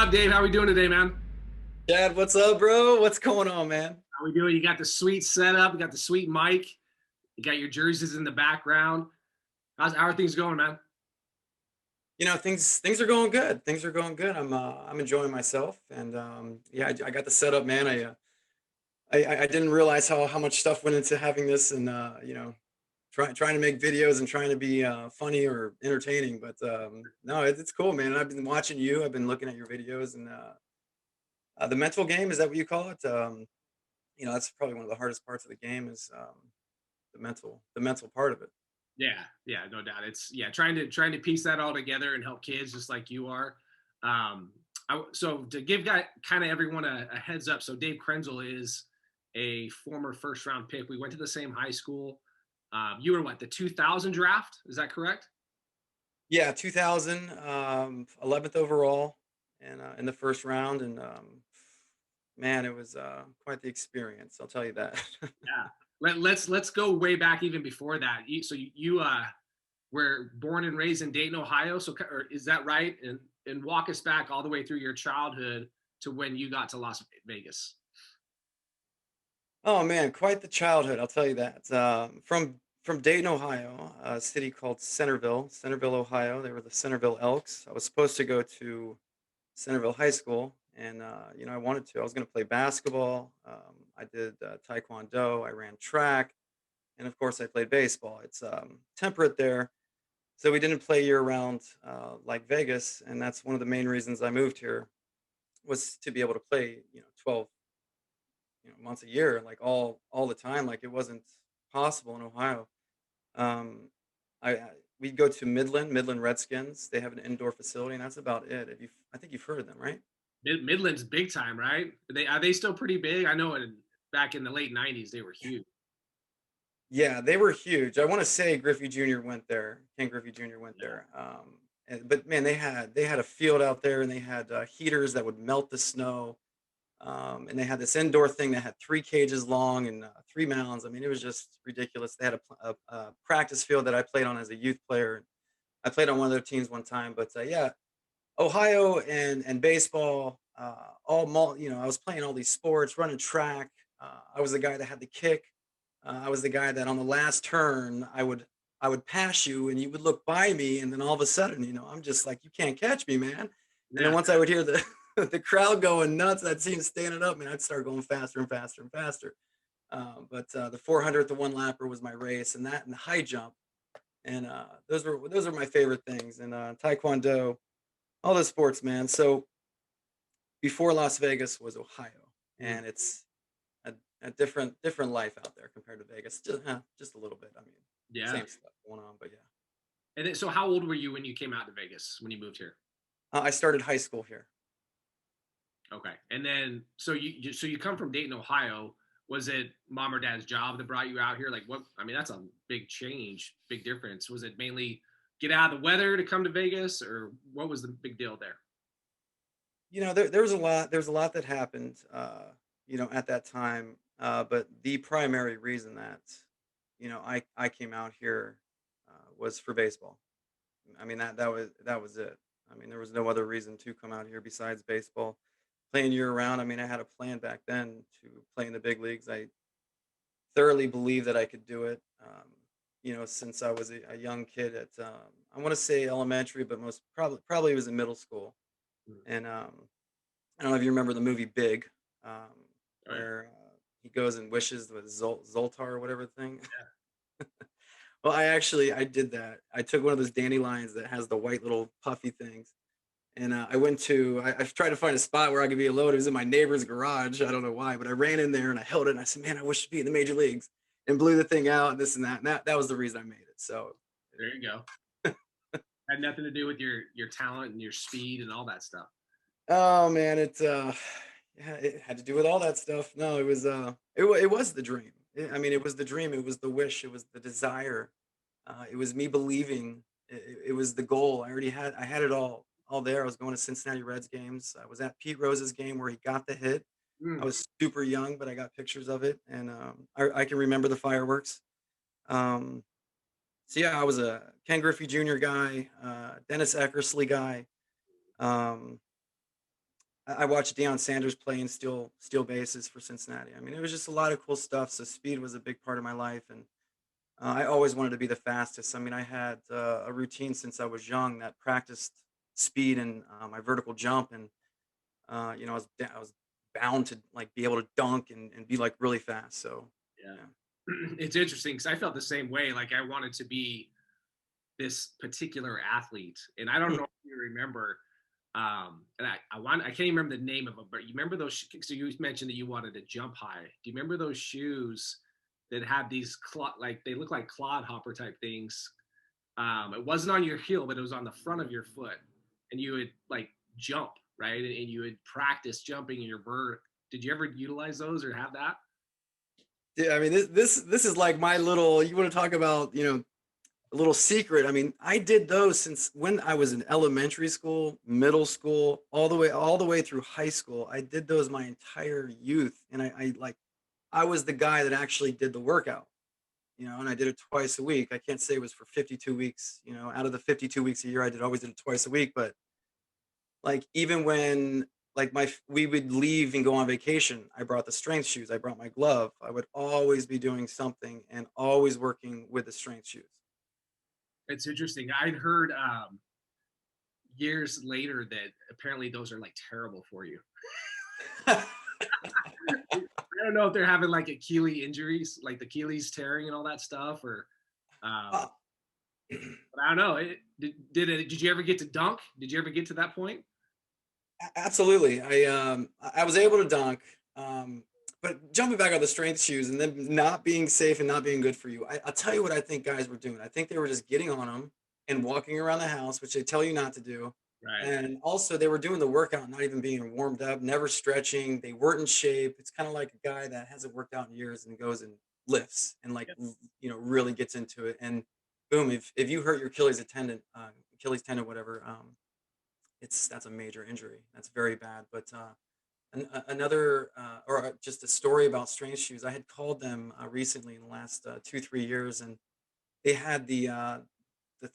up, Dave? How we doing today, man? Dad, what's up, bro? What's going on, man? How we doing? You got the sweet setup. You got the sweet mic. You got your jerseys in the background. How are things going, man? Things are going good. Things are going good. I'm enjoying myself, and yeah, I got the setup, man. I didn't realize how much stuff went into having this, and trying to make videos and trying to be funny or entertaining. But no, it's cool, man. And I've been watching you. I've been looking at your videos, and the mental game, is that what you call it? That's probably one of the hardest parts of the game is the mental part of it. Yeah, yeah, no doubt. It's trying to piece that all together and help kids just like you are. Um, so to give kind of everyone a heads up, so Dave Krynzel is a former first round pick. We went to the same high school. You were what, the 2000 draft? Is that correct? Yeah, 2000, 11th overall, and in the first round, and man, it was quite the experience. I'll tell you that. Yeah. Let's go way back even before that. So you were born and raised in Dayton, Ohio. So or is that right? And walk us back all the way through your childhood to when you got to Las Vegas. Oh man, quite the childhood. I'll tell you that. From Dayton, Ohio, a city called Centerville, Ohio. They were the Centerville Elks. I was supposed to go to Centerville High School, and I wanted to. I was going to play basketball. I did taekwondo. I ran track, and of course, I played baseball. It's temperate there, so we didn't play year round like Vegas, and that's one of the main reasons I moved here was to be able to play 12 months a year, like all the time. Like it wasn't possible in Ohio. Um, we'd go to Midland Redskins. They have an indoor facility, and that's about it. If you, I think you've heard of them, right? Midland's big time, right? Are they still pretty big? I know back in the late '90s they were huge. Yeah, they were huge. I want to say Griffey Jr. went there. Ken Griffey Jr. went Yeah. there. But man, they had a field out there, and they had heaters that would melt the snow. And they had this indoor thing that had 3 cages long and 3 mounds. I mean, it was just ridiculous. They had a practice field that I played on as a youth player. I played on one of their teams one time, but yeah, Ohio and baseball, I was playing all these sports, running track. I was the guy that had the kick. I was the guy that on the last turn I would pass you and you would look by me, and then all of a sudden, I'm just like, you can't catch me, man. And then Yeah. once I would hear the the crowd going nuts, that team standing up, man, I'd start going faster and faster and faster. But the 400th, the one lapper was my race, and that and the high jump, and those are my favorite things. And taekwondo, all the sports, man. So before Las Vegas was Ohio, Mm. and it's a, a different life out there compared to Vegas. Just a little bit. I mean, Yeah. same stuff going on, but yeah. And then, so how old were you when you came out to Vegas when you moved here? I started high school here. Okay. And then so you come from Dayton, Ohio. Was it mom or dad's job that brought you out here? Like what I mean, that's a big change, big difference. Was it mainly get out of the weather to come to Vegas, or what was the big deal there? There's a lot that happened, at that time. But the primary reason that, I came out here was for baseball. I mean, that was it. I mean, there was no other reason to come out here besides baseball. Playing year round, I mean, I had a plan back then to play in the big leagues. I thoroughly believe that I could do it. Since I was a young kid at, I want to say elementary, but most probably it was in middle school. Mm. And I don't know if you remember the movie Big, Oh yeah. where he goes and wishes with Zoltar or whatever thing. Yeah. Well, I did that. I took one of those dandelions that has the white little puffy things, and I tried to find a spot where I could be alone. It was in my neighbor's garage. I don't know why, but I ran in there and I held it and I said, "Man, I wish to be in the major leagues," and blew the thing out and this and that. And that was the reason I made it. So, There you go. Had nothing to do with your talent and your speed and all that stuff. oh man, yeah, it had to do with all that stuff. No, it was the dream. I mean, it was the dream. It was the wish. It was the desire. It was me believing. It was the goal. I had it all there. I was going to Cincinnati Reds games. I was at Pete Rose's game where he got the hit. I Mm. was super young, but I got pictures of it, and I can remember the fireworks. Um, so yeah, I was a Ken Griffey Jr. guy, Dennis Eckersley guy. Um, I watched Deion Sanders play in steel bases for Cincinnati. I mean, it was just a lot of cool stuff. So speed was a big part of my life, and I always wanted to be the fastest. I mean, I had a routine since I was young that practiced speed and my vertical jump, and I was bound to like be able to dunk and be like really fast. So Yeah. yeah. It's interesting because I felt the same way. Like I wanted to be this particular athlete, and I don't Hmm. know if you remember. And I can't even remember the name of them, but you remember those? So you mentioned that you wanted to jump high. Do you remember those shoes that had these like they look like clod hopper type things? It wasn't on your heel, but it was on the front of your foot, and you would like jump right, and you would practice jumping in your vert. Did you ever utilize those or have that? Yeah, I mean, this is like my little. You want to talk about a little secret. I mean, I did those since when I was in elementary school, middle school, all the way through high school. I did those my entire youth, and I was the guy that actually did the workout. And I did it twice a week. I can't say it was for 52 weeks. Out of the 52 weeks a year, always did it twice a week. But like even when like we would leave and go on vacation, I brought the strength shoes. I brought my glove. I would always be doing something and always working with the strength shoes. It's interesting. I'd heard years later that apparently those are like terrible for you. I don't know if they're having like Achilles injuries, like the Achilles tearing and all that stuff, or Uh, but I don't know. Did you ever get to dunk? Did you ever get to that point? Absolutely. I was able to dunk, but jumping back on the strength shoes and then not being safe and not being good for you. I'll tell you what I think guys were doing. I think they were just getting on them and walking around the house, which they tell you not to do. Right. And also they were doing the workout, not even being warmed up, never stretching. They weren't in shape. It's kind of like a guy that hasn't worked out in years and goes and lifts and like Yeah. really gets into it. And boom, if you hurt your Achilles tendon, whatever, that's a major injury. That's very bad. But another or just a story about strange shoes. I had called them recently in the last 2 3 years, and they had the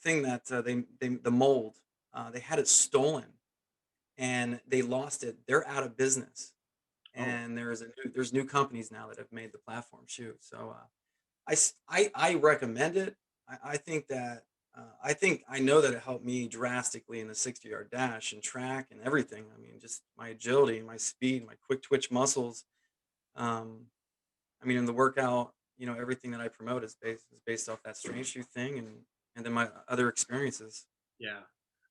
thing that the mold. They had it stolen and they lost it. They're out of business, Oh, and there's new companies now that have made the platform shoe. So I recommend it. I think that I know that it helped me drastically in the 60-yard dash and track and everything. I mean, just my agility, my speed, my quick twitch muscles. Um, I mean, in the workout, everything that I promote is based off that strange shoe thing, and then my other experiences. yeah.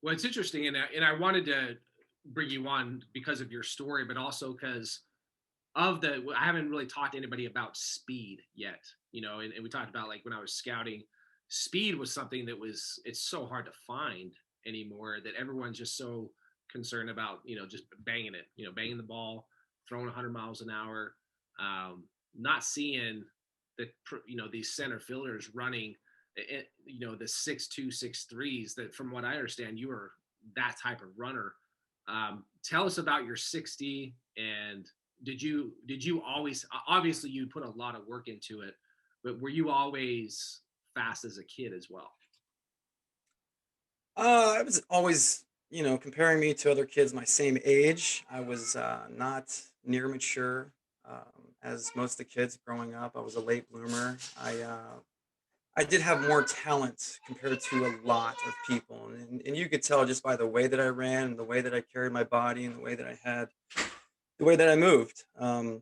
Well, it's interesting, and I wanted to bring you on because of your story, but also because I haven't really talked to anybody about speed yet, and we talked about like when I was scouting, speed was something that it's so hard to find anymore that everyone's just so concerned about, just banging it, banging the ball, throwing 100 miles an hour, not seeing these center fielders running, the 6'2", 6'3s that from what I understand, you are that type of runner. Tell us about your 60 and did you always obviously you put a lot of work into it, but were you always fast as a kid as well? I was always, comparing me to other kids my same age. I was not near mature as most of the kids growing up. I was a late bloomer. I did have more talent compared to a lot of people, and you could tell just by the way that I ran, and the way that I carried my body, and the way that I moved. And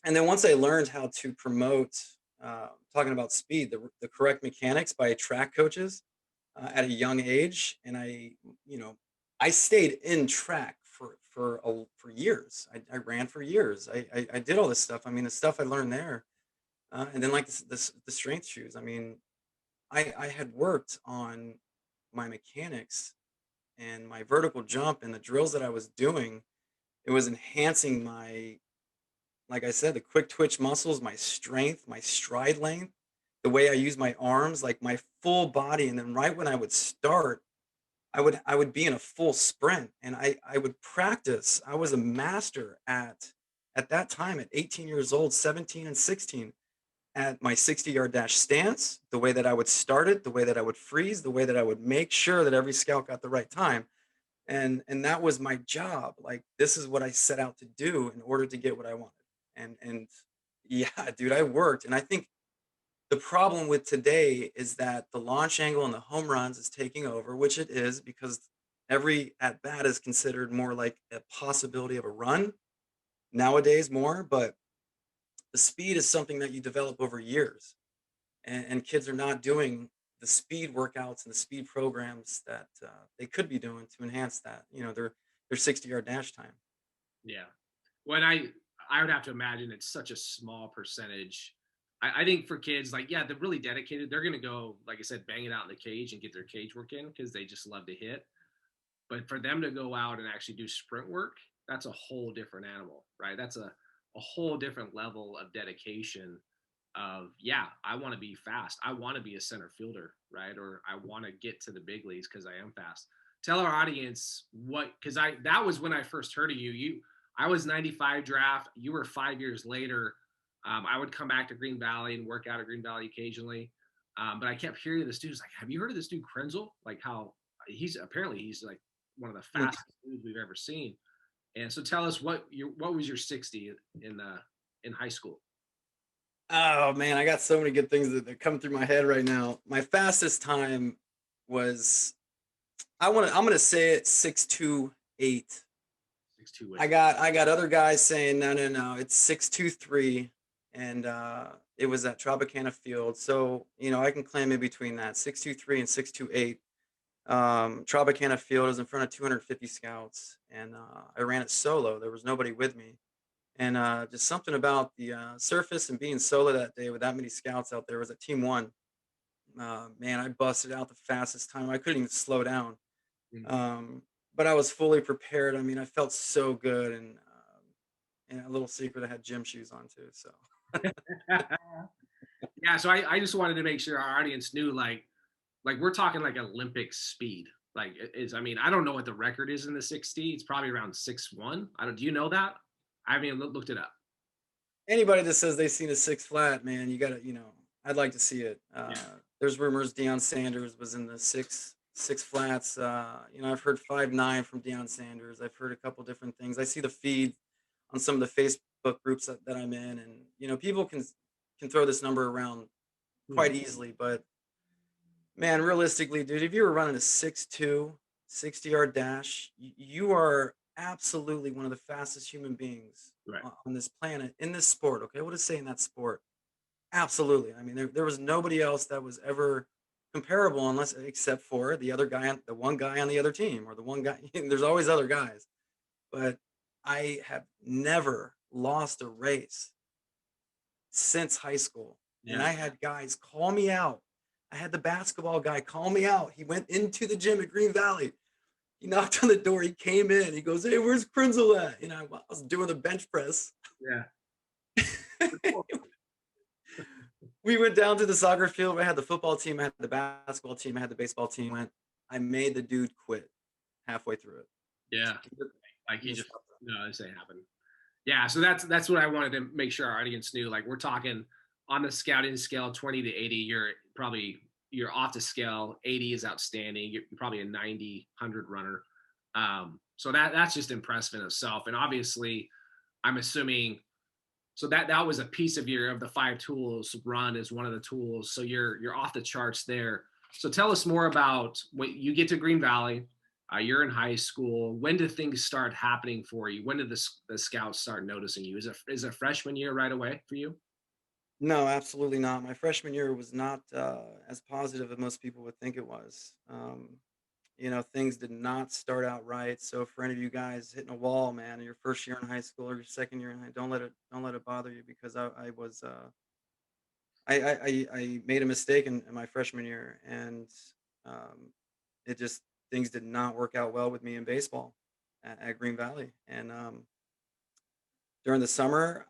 then once I learned how to promote, talking about speed, the correct mechanics by track coaches at a young age, and I stayed in track for years. I ran for years. I did all this stuff. I mean, the stuff I learned there, and then like the strength shoes. I mean, I had worked on my mechanics and my vertical jump and the drills that I was doing. It was enhancing my, like I said, the quick twitch muscles, my strength, my stride length, the way I use my arms, like my full body. And then right when I would start, I would be in a full sprint, and I would practice. I was a master at that time at 18 years old, 17 and 16 at my 60-yard dash stance, the way that I would start it, the way that I would freeze, the way that I would make sure that every scout got the right time. And that was my job. Like, this is what I set out to do in order to get what I wanted. And yeah, dude, I worked. And I think the problem with today is that the launch angle and the home runs is taking over, which it is, because every at bat is considered more like a possibility of a run nowadays more. But the speed is something that you develop over years, and kids are not doing the speed workouts and the speed programs that they could be doing to enhance that, their 60-yard dash time. Yeah. When I would have to imagine it's such a small percentage. I think for kids, like, yeah, they're really dedicated. They're gonna go, like I said, bang it out in the cage and get their cage work in because they just love to hit. But for them to go out and actually do sprint work, that's a whole different animal, right? That's a whole different level of dedication of, yeah, I want to be fast. I want to be a center fielder, right? Or I want to get to the big leagues because I am fast. Tell our audience what, because I that was when I first heard of you. I was 95 draft. You were 5 years later. I would come back to Green Valley and work out at Green Valley occasionally. But I kept hearing this dude's like, have you heard of this dude Krynzel? Like, how he's like one of the Mm. fastest dudes we've ever seen. And so tell us what was your 60 in high school? Oh man, I got so many good things that come through my head right now. My fastest time was, I'm gonna say it, 6.28. 6'2". I got other guys saying no, no, no, it's 6.23, and it was at Tropicana Field. So I can claim in between that 6.23 and 6.28. Tropicana Field is in front of 250 scouts, and I ran it solo. There was nobody with me, and just something about the surface and being solo that day with that many scouts out there. Was at Team One. Man, I busted out the fastest time. I couldn't even slow down. Mm. Um, but I was fully prepared. I mean, I felt so good, and a little secret, I had gym shoes on too. So Yeah, so I just wanted to make sure our audience knew, like we're talking like Olympic speed. Like it is, I mean, I don't know what the record is in the 60. It's probably around 6'1". I don't, do you know that? I haven't even looked it up. anybody that says they've seen a six flat, man, you gotta, I'd like to see it. Yeah. There's rumors Deion Sanders was in the six flats. I've heard 5'9" from Deion Sanders. I've heard a couple different things. I see the feed on some of the Facebook groups that I'm in, and people can throw this number around Hmm. quite easily. But man, realistically, dude, if you were running a 6'2", 60-yard dash, you are absolutely one of the fastest human beings Right. on this planet in this sport. Okay, what is saying that sport? Absolutely. I mean, there was nobody else that was ever comparable, unless except for the other guy, the one guy on the other team, or the one guy. There's always other guys, but I have never lost a race since high school. And Yeah. I had guys call me out. I had the basketball guy call me out. He went into the gym at Green Valley. He knocked on the door. He came in. He goes, "Hey, where's Krynzel at?" I was doing the bench press. Yeah. We went down to the soccer field. I had the football team. I had the basketball team. I had the baseball team. I made the dude quit halfway through it. Yeah. Like He you just just, no, this ain't happened. Yeah, so that's what I wanted to make sure our audience knew. Like we're talking on the scouting scale, 20 to 80, you're off the scale. 80 is outstanding. You're probably a 90, 100 runner. So that's just impressive in itself. And obviously, I'm assuming so that was a piece of the five tools. Run is one of the tools. So you're off the charts there. So tell us more about when you get to Green Valley. You're in high school. When did things start happening for you? When did the scouts start noticing you? Is it freshman year right away for you? No, absolutely not. My freshman year was not as positive as most people would think it was. Things did not start out right. So for any of you guys hitting a wall, man, your first year in high school or your second year in high, don't let it bother you, because I was I made a mistake in my freshman year, and um, it just things did not work out well with me in baseball at Green Valley. And during the summer,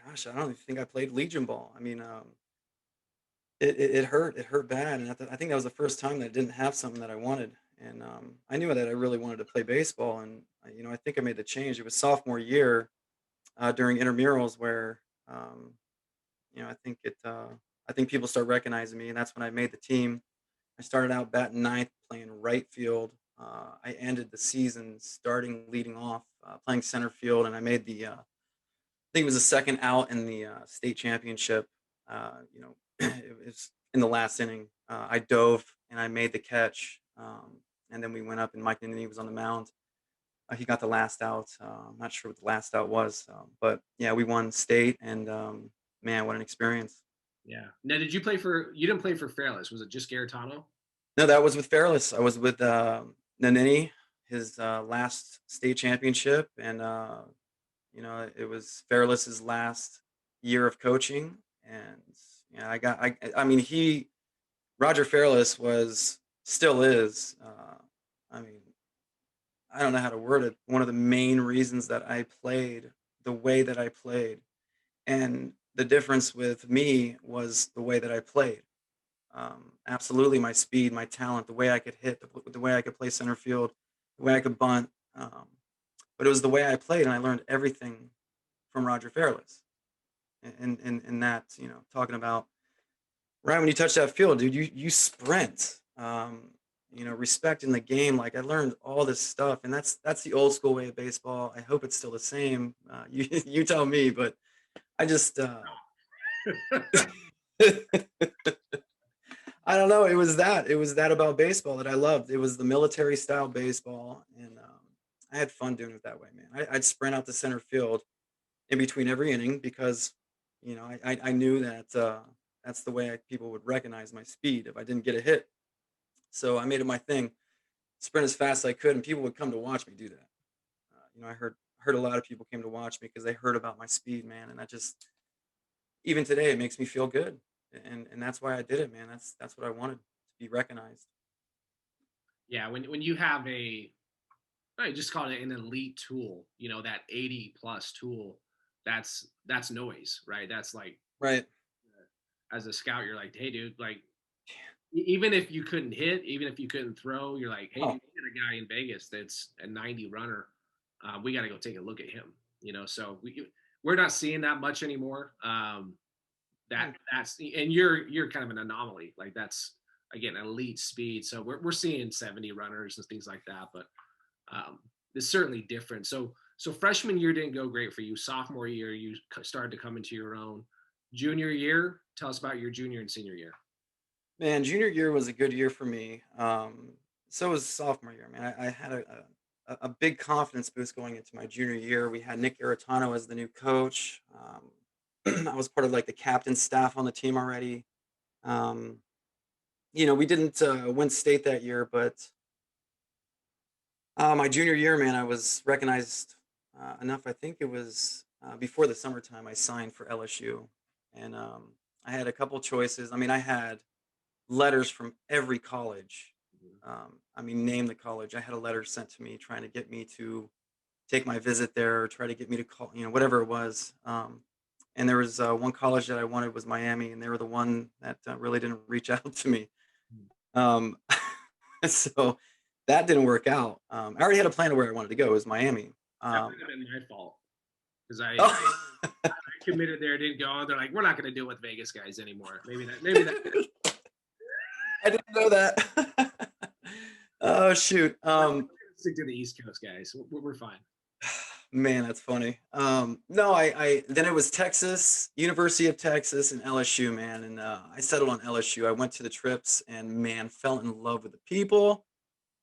gosh, I don't even think I played Legion ball. I mean, it hurt. It hurt bad, and I think that was the first time that I didn't have something that I wanted. And I knew that I really wanted to play baseball, and I think I made the change. It was sophomore year during intramurals where I think people start recognizing me, and that's when I made the team. I started out batting ninth, playing right field. I ended the season starting leading off, playing center field, and I made I think it was the second out in the state championship. It was in the last inning. I dove and I made the catch, and then we went up, and Mike Ninney was on the mound. He got the last out. I'm not sure what the last out was, but yeah, we won state, and man, what an experience! Yeah. Now, did you play for? You didn't play for Fairless. Was it just Garitano? No, that was with Fairless. I was with Nannini, his last state championship, and it was Fairless's last year of coaching, and yeah, I mean, Roger Fairless was still is. I mean, I don't know how to word it. One of the main reasons that I played the way that I played, and the difference with me was the way that I played. Absolutely, my speed, my talent, the way I could hit, the way I could play center field, the way I could bunt. But it was the way I played, and I learned everything from Roger Fairless. And that, talking about right when you touch that field, dude, you sprint. Respect in the game. Like I learned all this stuff, and that's the old school way of baseball. I hope it's still the same. You tell me, but I just I don't know. It was that about baseball that I loved. It was the military style baseball, and I had fun doing it that way, man. I'd sprint out to center field in between every inning because I knew that that's the way people would recognize my speed if I didn't get a hit. So I made it my thing, sprint as fast as I could, and people would come to watch me do that. I heard a lot of people came to watch me because they heard about my speed, man, and that just even today it makes me feel good, and that's why I did it, man. That's what I wanted to be recognized. Yeah. When you have I just call it an elite tool. That 80 plus tool. That's noise, right? That's like Right. as a scout, you're like, hey, dude, like even if you couldn't hit, even if you couldn't throw, you're like, hey, Oh, dude, we got a guy in Vegas that's a 90 runner. We got to go take a look at him. So we're not seeing that much anymore. mm, And you're kind of an anomaly. Like that's again elite speed. So we're seeing 70 runners and things like that, but um, it's certainly different. So freshman year didn't go great for you. Sophomore year you started to come into your own. Junior year, tell us about your junior and senior year. man, junior year was a good year for me. So was sophomore year, man. I had a big confidence boost going into my junior year. We had Nick Aratano as the new coach. I was part of like the captain staff on the team already. Um, we didn't win state that year, but my junior year, man, I was recognized enough. I think it was before the summertime. I signed for LSU, and I had a couple choices. I mean, I had letters from every college. I mean, name the college. I had a letter sent to me trying to get me to take my visit there, or try to get me to call, whatever it was. And there was one college that I wanted was Miami, and they were the one that really didn't reach out to me. Um, so that didn't work out. I already had a plan of where I wanted to go. It was Miami. That might have been my fault because I Oh, committed there, didn't go. And they're like, we're not going to deal with Vegas guys anymore. Maybe that. I didn't know that. Oh shoot. We're gonna stick to the East Coast guys. We're fine. Man, that's funny. No, I then it was Texas, University of Texas, and LSU, man. And I settled on LSU. I went to the trips and man, fell in love with the people,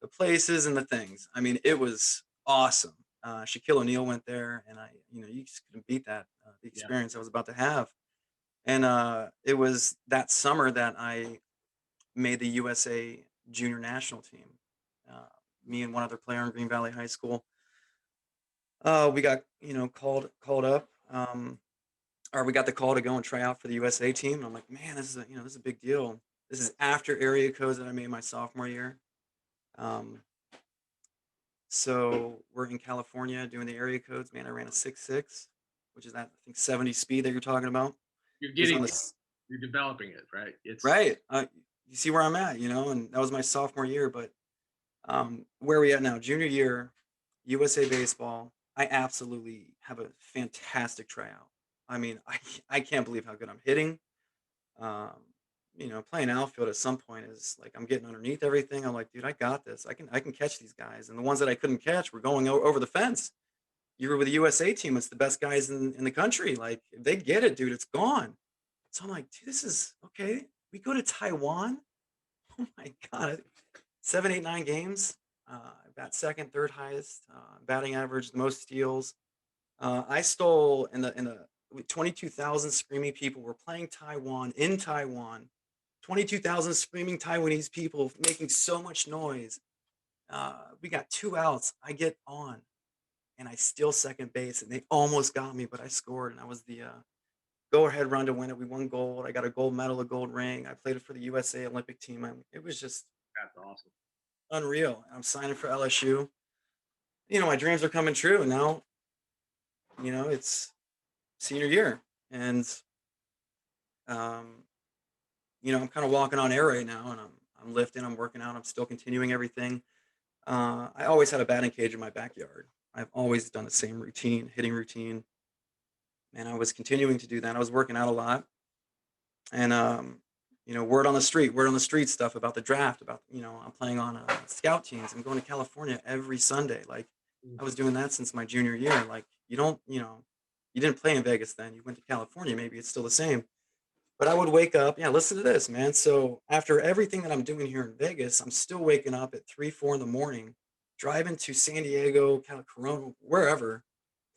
the places, and the things. I mean, it was awesome. Shaquille O'Neal went there, and you just couldn't beat that. The Yeah. experience I was about to have. And it was that summer that I made the USA Junior National team. Uh, Me and one other player in Green Valley High School. We got called up, or we got the call to go and try out for the USA team. And I'm like, man, this is a big deal. This is after area codes that I made my sophomore year. Um, so we're in California doing the area codes. Man, I ran a 6.6, which is that I think 70 speed that you're talking about. You're It was getting, on this you're developing it, right? It's right. You see where I'm at, and that was my sophomore year. But where are we at now? Junior year, USA baseball. I absolutely have a fantastic tryout. I mean, I can't believe how good I'm hitting. Um, playing outfield at some point is like I'm getting underneath everything. I'm like, dude, I got this. I can catch these guys. And the ones that I couldn't catch were going over the fence. You were with the USA team. It's the best guys in the country. Like if they get it, dude, it's gone. So I'm like, dude, this is okay. We go to Taiwan. Oh my God. 7, 8, 9 games. Bat second, third highest, batting average, the most steals. I stole in the 22,000 screaming people were playing Taiwan in Taiwan. 22,000 screaming Taiwanese people making so much noise. We got 2 outs. I get on and I steal second base, and they almost got me, but I scored, and I was the go-ahead run to win it. We won gold. I got a gold medal, a gold ring. I played it for the USA Olympic team. It was just That's awesome. unreal. I'm signing for LSU. My dreams are coming true. And now, it's senior year. And, um, I'm kind of walking on air right now, and I'm lifting, I'm working out, I'm still continuing everything. I always had a batting cage in my backyard. I've always done the same routine, hitting routine, and I was continuing to do that. I was working out a lot, and word on the street stuff about the draft, about I'm playing on scout teams. I'm going to California every Sunday. Like I was doing that since my junior year. Like you don't, you didn't play in Vegas then. You went to California. Maybe it's still the same. But I would wake up. Yeah, listen to this, man. So after everything that I'm doing here in Vegas, I'm still waking up at 3, 4 in the morning, driving to San Diego, Corona, wherever,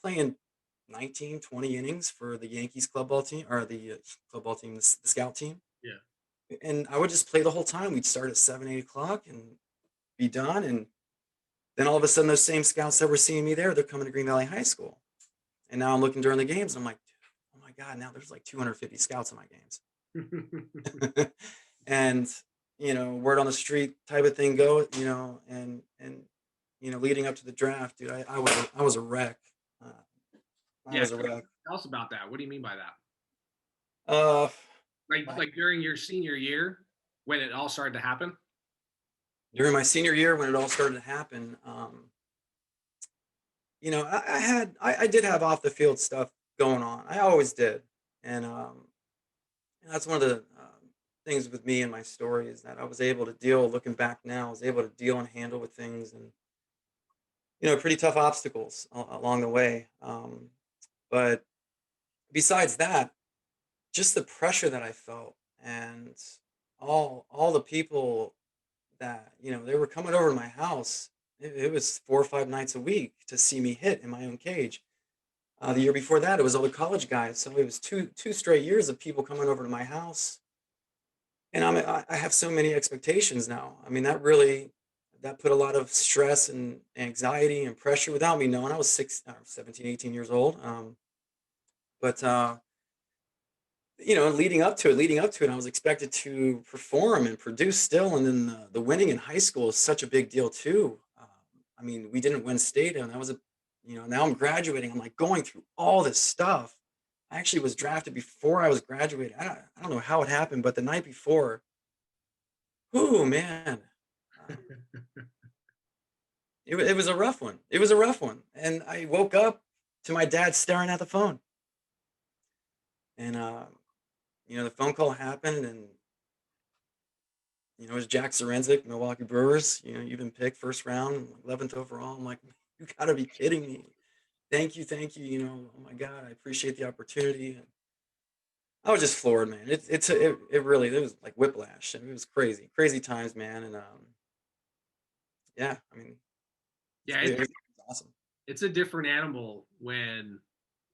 playing 19, 20 innings for the Yankees club ball team or the club ball team, the scout team. Yeah. And I would just play the whole time. We'd start at 7, 8 o'clock and be done. And then all of a sudden, those same scouts that were seeing me there, they're coming to Green Valley High School. And now I'm looking during the games, and I'm like, oh my God, now there's like 250 scouts in my games. And word on the street type of thing and leading up to the draft, dude, I was a wreck. uh, I Yeah. was a wreck. Tell us about that. What do you mean by that? uh Like during your senior year when it all started to happen? During my senior year when it all started to happen, I did have off the field stuff going on. I always did. And that's one of the things with me and my story is that I was able to deal, looking back now, I was able to deal and handle with things, and pretty tough obstacles along the way. But besides that, just the pressure that I felt, and all the people that they were coming over to my house. It was 4 or 5 nights a week to see me hit in my own cage. The year before that, it was all the college guys. So it was two straight years of people coming over to my house, and I have so many expectations now. I mean, that put a lot of stress and anxiety and pressure without me knowing. I was 17, 18 years old. But leading up to it, I was expected to perform and produce still. And then the winning in high school is such a big deal too. I mean, we didn't win state, and that was now I'm graduating. I'm like going through all this stuff. I actually was drafted before I was graduated. I don't know how it happened, but the night before, oh man, um, it was a rough one. It was a rough one. And I woke up to my dad staring at the phone. And the phone call happened, and it was Jack Sorenzik, Milwaukee Brewers. You've been picked first round, 11th overall. I'm like, you gotta be kidding me. Thank you, thank you. Oh my God, I appreciate the opportunity. And I was just floored, man. It was like whiplash. And it was crazy, crazy times, man. And yeah, I mean, Yeah, it was awesome. it's a different animal when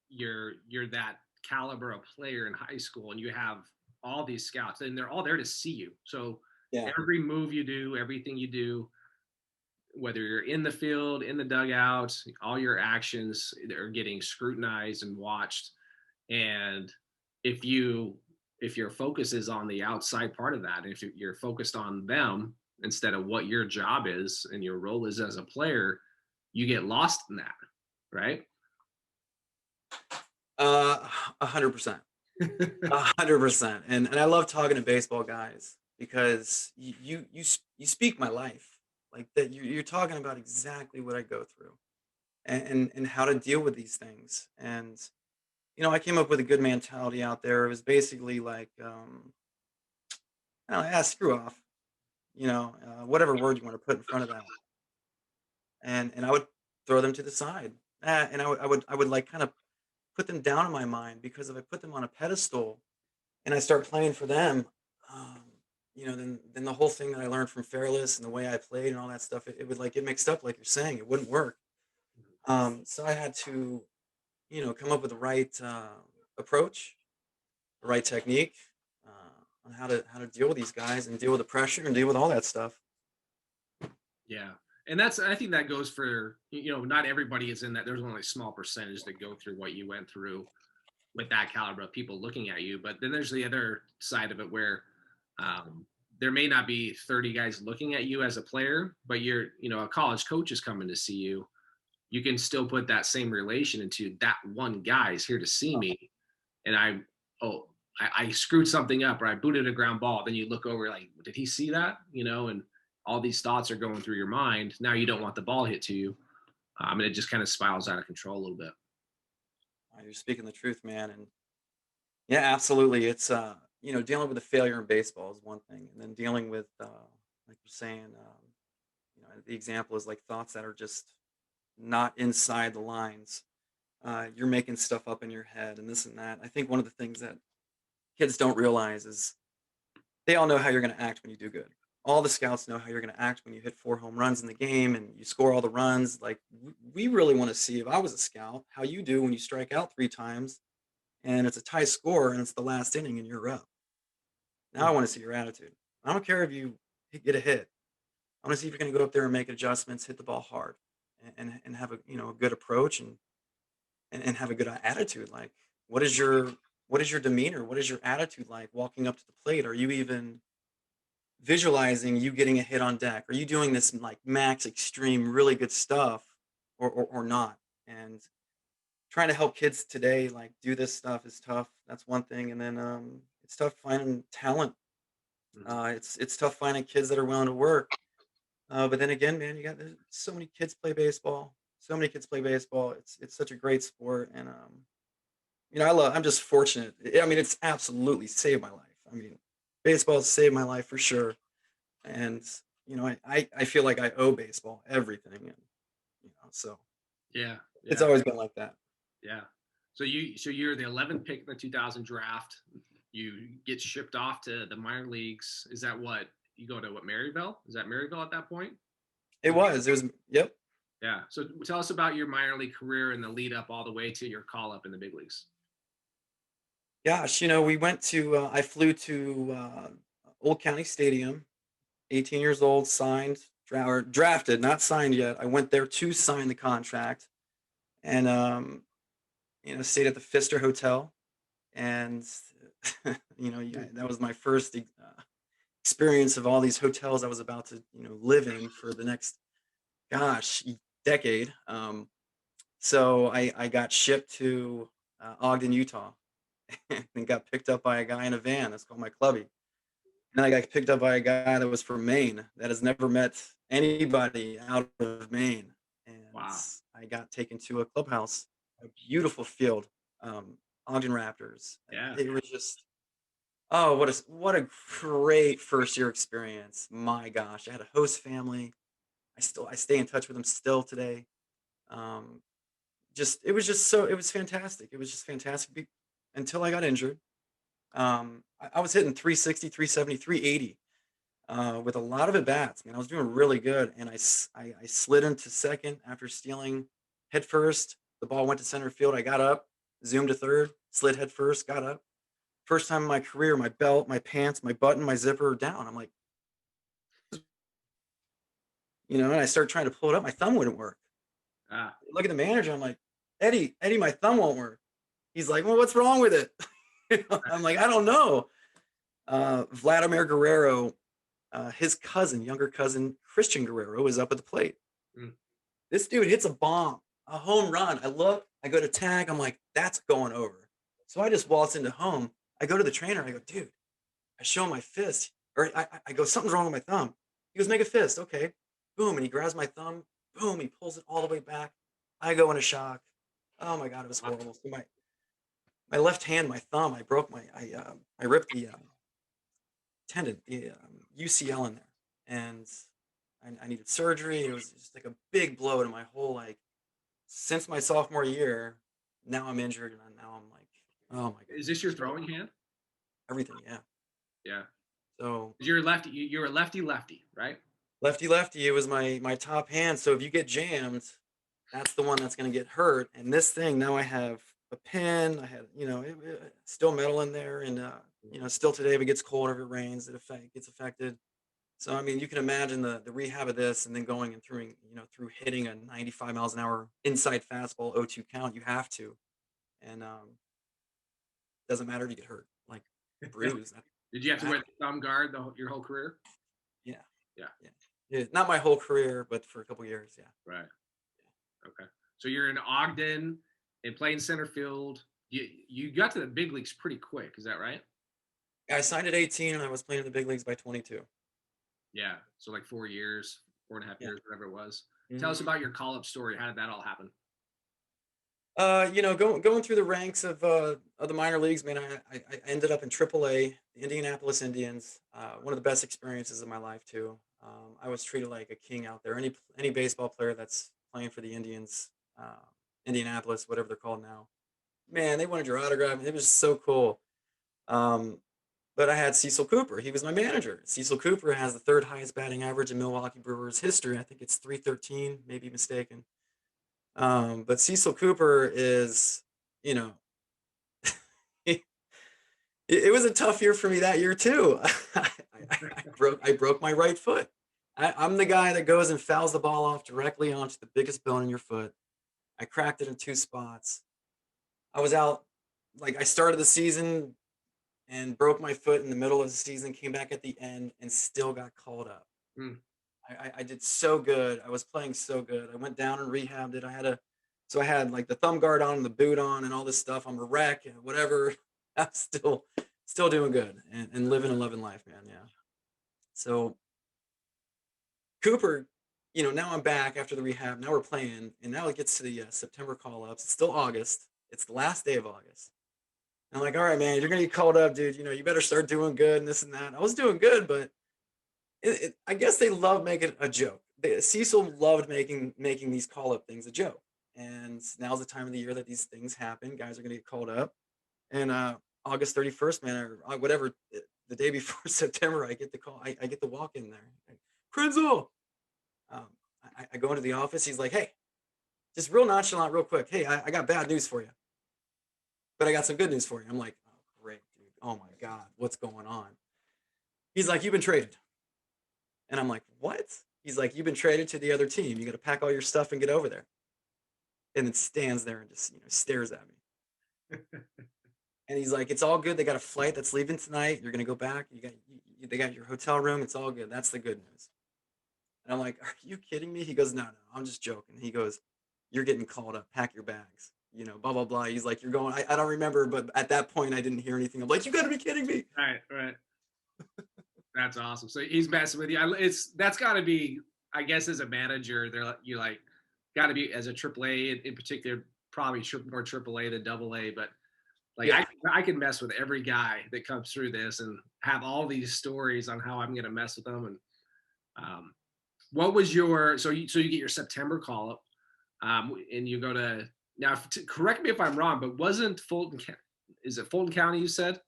you're that caliber of player in high school and you have all these scouts and they're all there to see you. So Yeah. every move you do, everything you do, whether you're in the field, in the dugout, all your actions are getting scrutinized and watched. And if you if your focus is on the outside part of that, if you're focused on them instead of what your job is and your role is as a player, you get lost in that, right? 100%. 100%. And I love talking to baseball guys because you speak my life like that. You're talking about exactly what I go through, and how to deal with these things. And I came up with a good mentality out there. It was basically like, Screw off, whatever word you want to put in front of that, and I would throw them to the side, and I would like kind of put them down in my mind because if I put them on a pedestal and I start playing for them, um, then the whole thing that I learned from Fairless and the way I played and all that stuff, it would like get mixed up, like you're saying, it wouldn't work. So I had to, come up with the right approach, the right technique on how to deal with these guys and deal with the pressure and deal with all that stuff. Yeah. And that's, I think that goes for, not everybody is in that. There's only a small percentage that go through what you went through with that caliber of people looking at you. But then there's the other side of it where there may not be 30 guys looking at you as a player, but a college coach is coming to see you. You can still put that same relation into that one guy is here to see me. And I screwed something up or I booted a ground ball. Then you look over like, did he see that? And all these thoughts are going through your mind. Now you don't want the ball hit to you. And it just kind of spirals out of control a little bit. You're speaking the truth, man, and yeah, absolutely. It's dealing with the failure in baseball is one thing, and then dealing with like you're saying, the example is like thoughts that are just not inside the lines. You're making stuff up in your head and this and that. I think one of the things that kids don't realize is they all know how you're going to act when you do good. All the scouts know how you're going to act when you hit 4 home runs in the game and you score all the runs. Like we really want to see if I was a scout, how you do when you strike out 3 times and it's a tie score and it's the last inning and you're up. Now I want to see your attitude. I don't care if you get a hit. I want to see if you're going to go up there and make adjustments, hit the ball hard, and have a good approach and have a good attitude. Like, what is your what is your demeanor? What is your attitude like walking up to the plate? Are you even visualizing you getting a hit on deck? Are you doing this like max extreme, really good stuff, or not? And trying to help kids today like do this stuff is tough. That's one thing, and then it's tough finding talent. Mhm. It's tough finding kids that are willing to work. But then again, man, there's so many kids play baseball. So many kids play baseball. It's such a great sport, and I'm just fortunate. I mean, it's absolutely saved my life. I mean, baseball has saved my life for sure, and I feel like I owe baseball everything, and so Yeah. it's Yeah. always been like that. Yeah. So you're the 11th pick in the 2000 draft. You get shipped off to the minor leagues. Is that what you go to? What, Maryville? Is that Maryville at that point? It was, yep. Yeah. So tell us about your minor league career and the lead up all the way to your call up in the big leagues. Gosh, we went to. I flew to Old County Stadium. 18 years old, signed, or drafted, not signed yet. I went there to sign the contract, and stayed at the Pfister Hotel, and yeah, that was my first experience of all these hotels I was about to live in for the next gosh decade. So I got shipped to Ogden, Utah, and got picked up by a guy in a van. That's called my clubby. And I got picked up by a guy that was from Maine that has never met anybody out of Maine. And Wow. I got taken to a clubhouse, a beautiful field, Ogden Raptors. Yeah. It was just, oh, what a great first year experience. My gosh, I had a host family. I stay in touch with them still today. Um, it was fantastic. It was just fantastic until I got injured. I was hitting 360, 370, 380 with a lot of at bats. Man, I was doing really good, and I slid into second after stealing head first. The ball went to center field. I got up, zoomed to third, slid head first, got up. First time in my career, my belt, my pants, my button, my zipper are down. I'm like, and I started trying to pull it up. My thumb wouldn't work. Ah. Look at the manager. I'm like, Eddie, my thumb won't work. He's like, well, what's wrong with it? I'm like, I don't know. Vladimir Guerrero, his cousin, younger cousin Christian Guerrero, is up at the plate. Mm. This dude hits a bomb, a home run. I look, I go to tag. I'm like, that's going over. So I just waltz into home. I go to the trainer. I go, dude, I show him my fist. Or I go, something's wrong with my thumb. He goes, make a fist. Okay. Boom. And he grabs my thumb. Boom. He pulls it all the way back. I go into shock. Oh my God, it was Wow. horrible. So my left hand, my thumb, I broke I ripped tendon, the UCL in there, and I needed surgery. It was just like a big blow to my whole like since my sophomore year. Now I'm injured, and now I'm like, oh my Is goodness, this your throwing hand? everything, yeah. Yeah. So 'Cause you're a lefty. You're a lefty lefty, right? lefty lefty, it was my top hand. So if you get jammed, that's the one that's going to get hurt. And this thing now I have a pin. I had still metal in there, and still today if it gets cold or if it rains, gets affected. So I mean, you can imagine the rehab of this, and then going and through hitting a 95 miles an hour inside fastball 0-2 count. You have to, and doesn't matter if you get hurt, like bruise. Did you have to wear Dramatic. the thumb guard your whole career? Yeah, Yeah. yeah, yeah. Not my whole career, but for a couple years, yeah. Right. Okay. So you're in Ogden and playing center field. You got to the big leagues pretty quick. Is that right? I signed at 18, and I was playing in the big leagues by 22. Yeah. So like 4 years, 4.5 Yeah. years, whatever it was. Tell us Mhm. about your call up story. How did that all happen? Going through the ranks of the minor leagues, man, I ended up in AAA, the Indianapolis Indians. One of the best experiences of my life too. I was treated like a king out there. Any baseball player that's playing for the Indians, uh, Indianapolis, whatever they're called now, man, they wanted your autograph. It was so cool. Um, but I had Cecil Cooper. He was my manager. Cecil Cooper has the third highest batting average in Milwaukee Brewers history. I think it's 313, maybe mistaken. But Cecil Cooper is, you know, it, it was a tough year for me that year too. I broke my right foot. I'm the guy that goes and fouls the ball off directly onto the biggest bone in your foot. I cracked it in two spots. I was out, like I started the season and broke my foot in the middle of the season, came back at the end and still got called up. Hmm. I did so good. I was playing so good. I went down and rehabbed it. So I had like the thumb guard on and the boot on and all this stuff. I'm a wreck and whatever. I'm still doing good and living and loving life, man. Yeah. So Cooper, now I'm back after the rehab. Now we're playing, and now it gets to the September call ups. It's still August. It's the last day of August. And I'm like, all right, man, you're gonna get called up, dude. You better start doing good and this and that. I was doing good, but I guess they love making a joke. Cecil loved making these call up things a joke. And now's the time of the year that these things happen. Guys are going to get called up. And August 31st, man, or whatever, the day before September, I get the call. I get the walk in there. Krynzel. Um, I go into the office. He's like, hey, just real nonchalant, real quick. Hey, I got bad news for you, but I got some good news for you. I'm like, oh, great, dude. Oh my God, what's going on? He's like, you've been traded. And I'm like, what? He's like, you've been traded to the other team. You got to pack all your stuff and get over there. And then stands there and just, stares at me. And he's like, it's all good. They got a flight that's leaving tonight. You're going to go back. They got your hotel room. It's all good. That's the good news. And I'm like, are you kidding me? He goes, no, I'm just joking. He goes, you're getting called up. Pack your bags. Blah, blah, blah. He's like, you're going, I don't remember. But at that point, I didn't hear anything. I'm like, you got to be kidding me. Right, right. That's awesome. So he's messing with you. That's got to be, I guess, as a manager, you like got to be as a AAA in particular, probably more AAA than AA. But like Yeah. I can mess with every guy that comes through this and have all these stories on how I'm going to mess with them. And what was your so you get your September call up, and you go to now. Correct me if I'm wrong, but wasn't Fulton? Is it Fulton County? You said.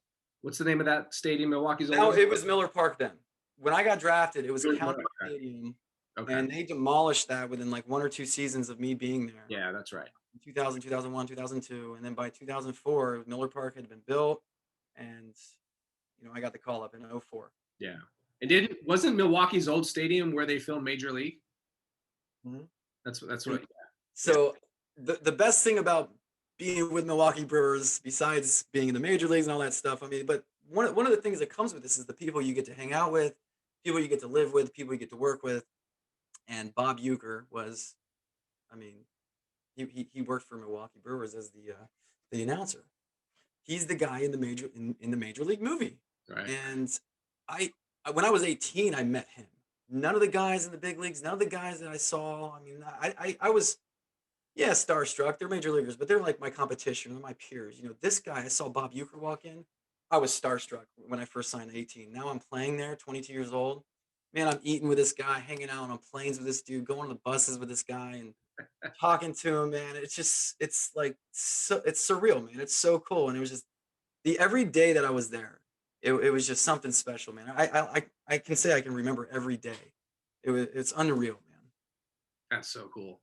What's the name of that stadium? Milwaukee's old. No, it was Miller Park then. When I got drafted, it was It was County Miller, okay. Stadium, Okay. and they demolished that within like 1 or 2 seasons of me being there. Yeah, that's right. 2000, 2001, 2002, and then by 2004, Miller Park had been built, and I got the call up in 04. Yeah, and wasn't Milwaukee's old stadium where they filmed Major League? Mhm. That's what. So the best thing about being with Milwaukee Brewers, besides being in the major leagues and all that stuff, I mean, but one of the things that comes with this is the people you get to hang out with, people you get to live with, people you get to work with. And Bob Uecker was, I mean, he worked for Milwaukee Brewers as the announcer. He's the guy in the major league movie. Right. And when I was 18, I met him. None of the guys in the big leagues, none of the guys that I saw. I mean, I was, yeah, starstruck. They're major leaguers, but they're like my competition. They're my peers. This guy, I saw Bob Uecker walk in. I was starstruck when I first signed at 18. Now I'm playing there, 22 years old. Man, I'm eating with this guy, hanging out on planes with this dude, going to the buses with this guy, and talking to him, man. It's just, it's like, so, it's surreal, man. It's so cool. And it was just the every day that I was there, it was just something special, man. I can say I can remember every day. It's unreal, man. That's so cool.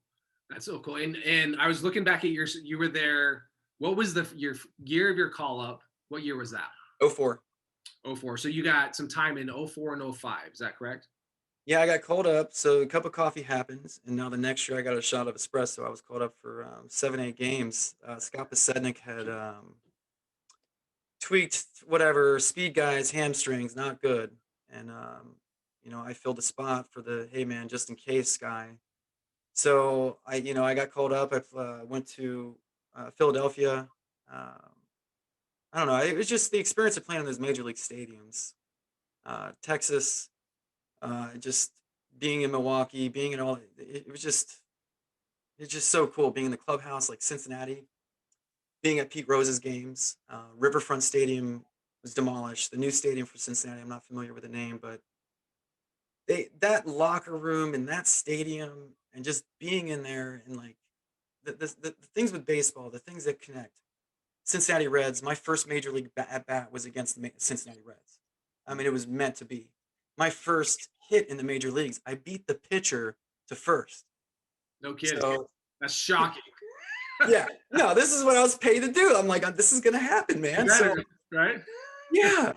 That's so cool. And I was looking back at you were there. What was your year of your call up? What year was that? Oh 04. Oh four. So you got some time in oh 04 and oh 05. Is that correct? Yeah, I got called up. So a cup of coffee happens, and now the next year I got a shot of espresso. I was called up for 7, 8 games. Scott Pasednik had tweaked whatever speed guys hamstrings, not good, and I filled a spot for the hey man, just in case guy. So I got called up. I went to Philadelphia. Um, I don't know. It was just the experience of playing in those major league stadiums. Texas, just being in Milwaukee, being in all. It was just it's just so cool being in the clubhouse like Cincinnati, being at Pete Rose's games. Riverfront Stadium was demolished. The new stadium for Cincinnati. I'm not familiar with the name, but that locker room and that stadium and just being in there and like the things with baseball, the things that connect. Cincinnati Reds. My first major league at bat was against the Cincinnati Reds. I mean, it was meant to be. My first hit in the major leagues, I beat the pitcher to first. No kidding. So That's shocking. yeah, no, this is what I was paid to do. I'm like, this is gonna happen, man. So Right? yeah,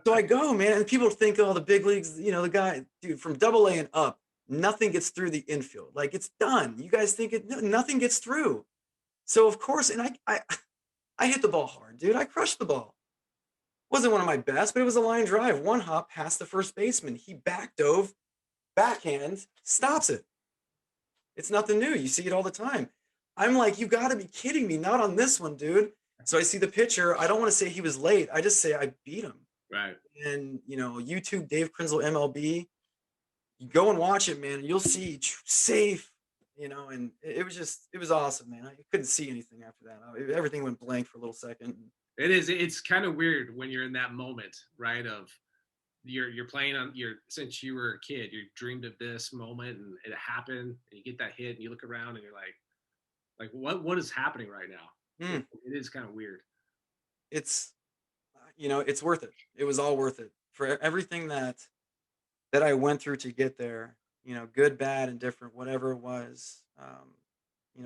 so I go, man, and people think, oh, the big leagues, the guy, dude, from Double A and up, nothing gets through the infield. Like it's done. You guys think it? No, nothing gets through. So of course, and I hit the ball hard, dude. I crushed the ball. Wasn't one of my best, but it was a line drive. One hop past the first baseman. He back dove, backhand, stops it. It's nothing new. You see it all the time. I'm like, you got to be kidding me. Not on this one, dude. So I see the pitcher. I don't want to say he was late. I just say I beat him. Right. And, YouTube, Dave Krynzel, MLB, you go and watch it, man. And you'll see safe, and it was awesome, man. I couldn't see anything after that. Everything went blank for a little second. It is. It's kind of weird when you're in that moment, right? Of you're playing on your since you were a kid, you dreamed of this moment and it happened, and you get that hit and you look around and you're like what is happening right now? Mm. It is kind of weird. It's it's worth it. It was all worth it for everything that I went through to get there. Good, bad, and different, whatever it was.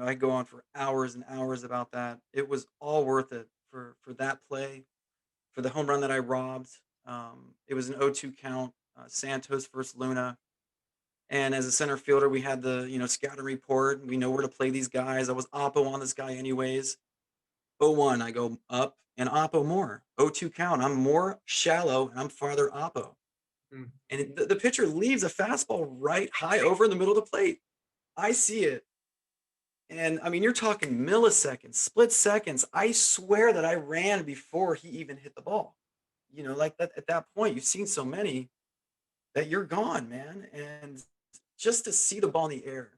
I go on for hours and hours about that. It was all worth it for that play, for the home run that I robbed. It was an 0-2 count. Santos versus Luna. And as a center fielder, we had the scouting report. We know where to play these guys. I was oppo on this guy anyways. 0-1, I go up and oppo more. 0-2 count. I'm more shallow and I'm farther oppo. Mm. And the pitcher leaves a fastball right high over in the middle of the plate. I see it. And I mean, you're talking milliseconds, split seconds. I swear that I ran before he even hit the ball. Like that at that point, you've seen so many that you're gone, man. And just to see the ball in the air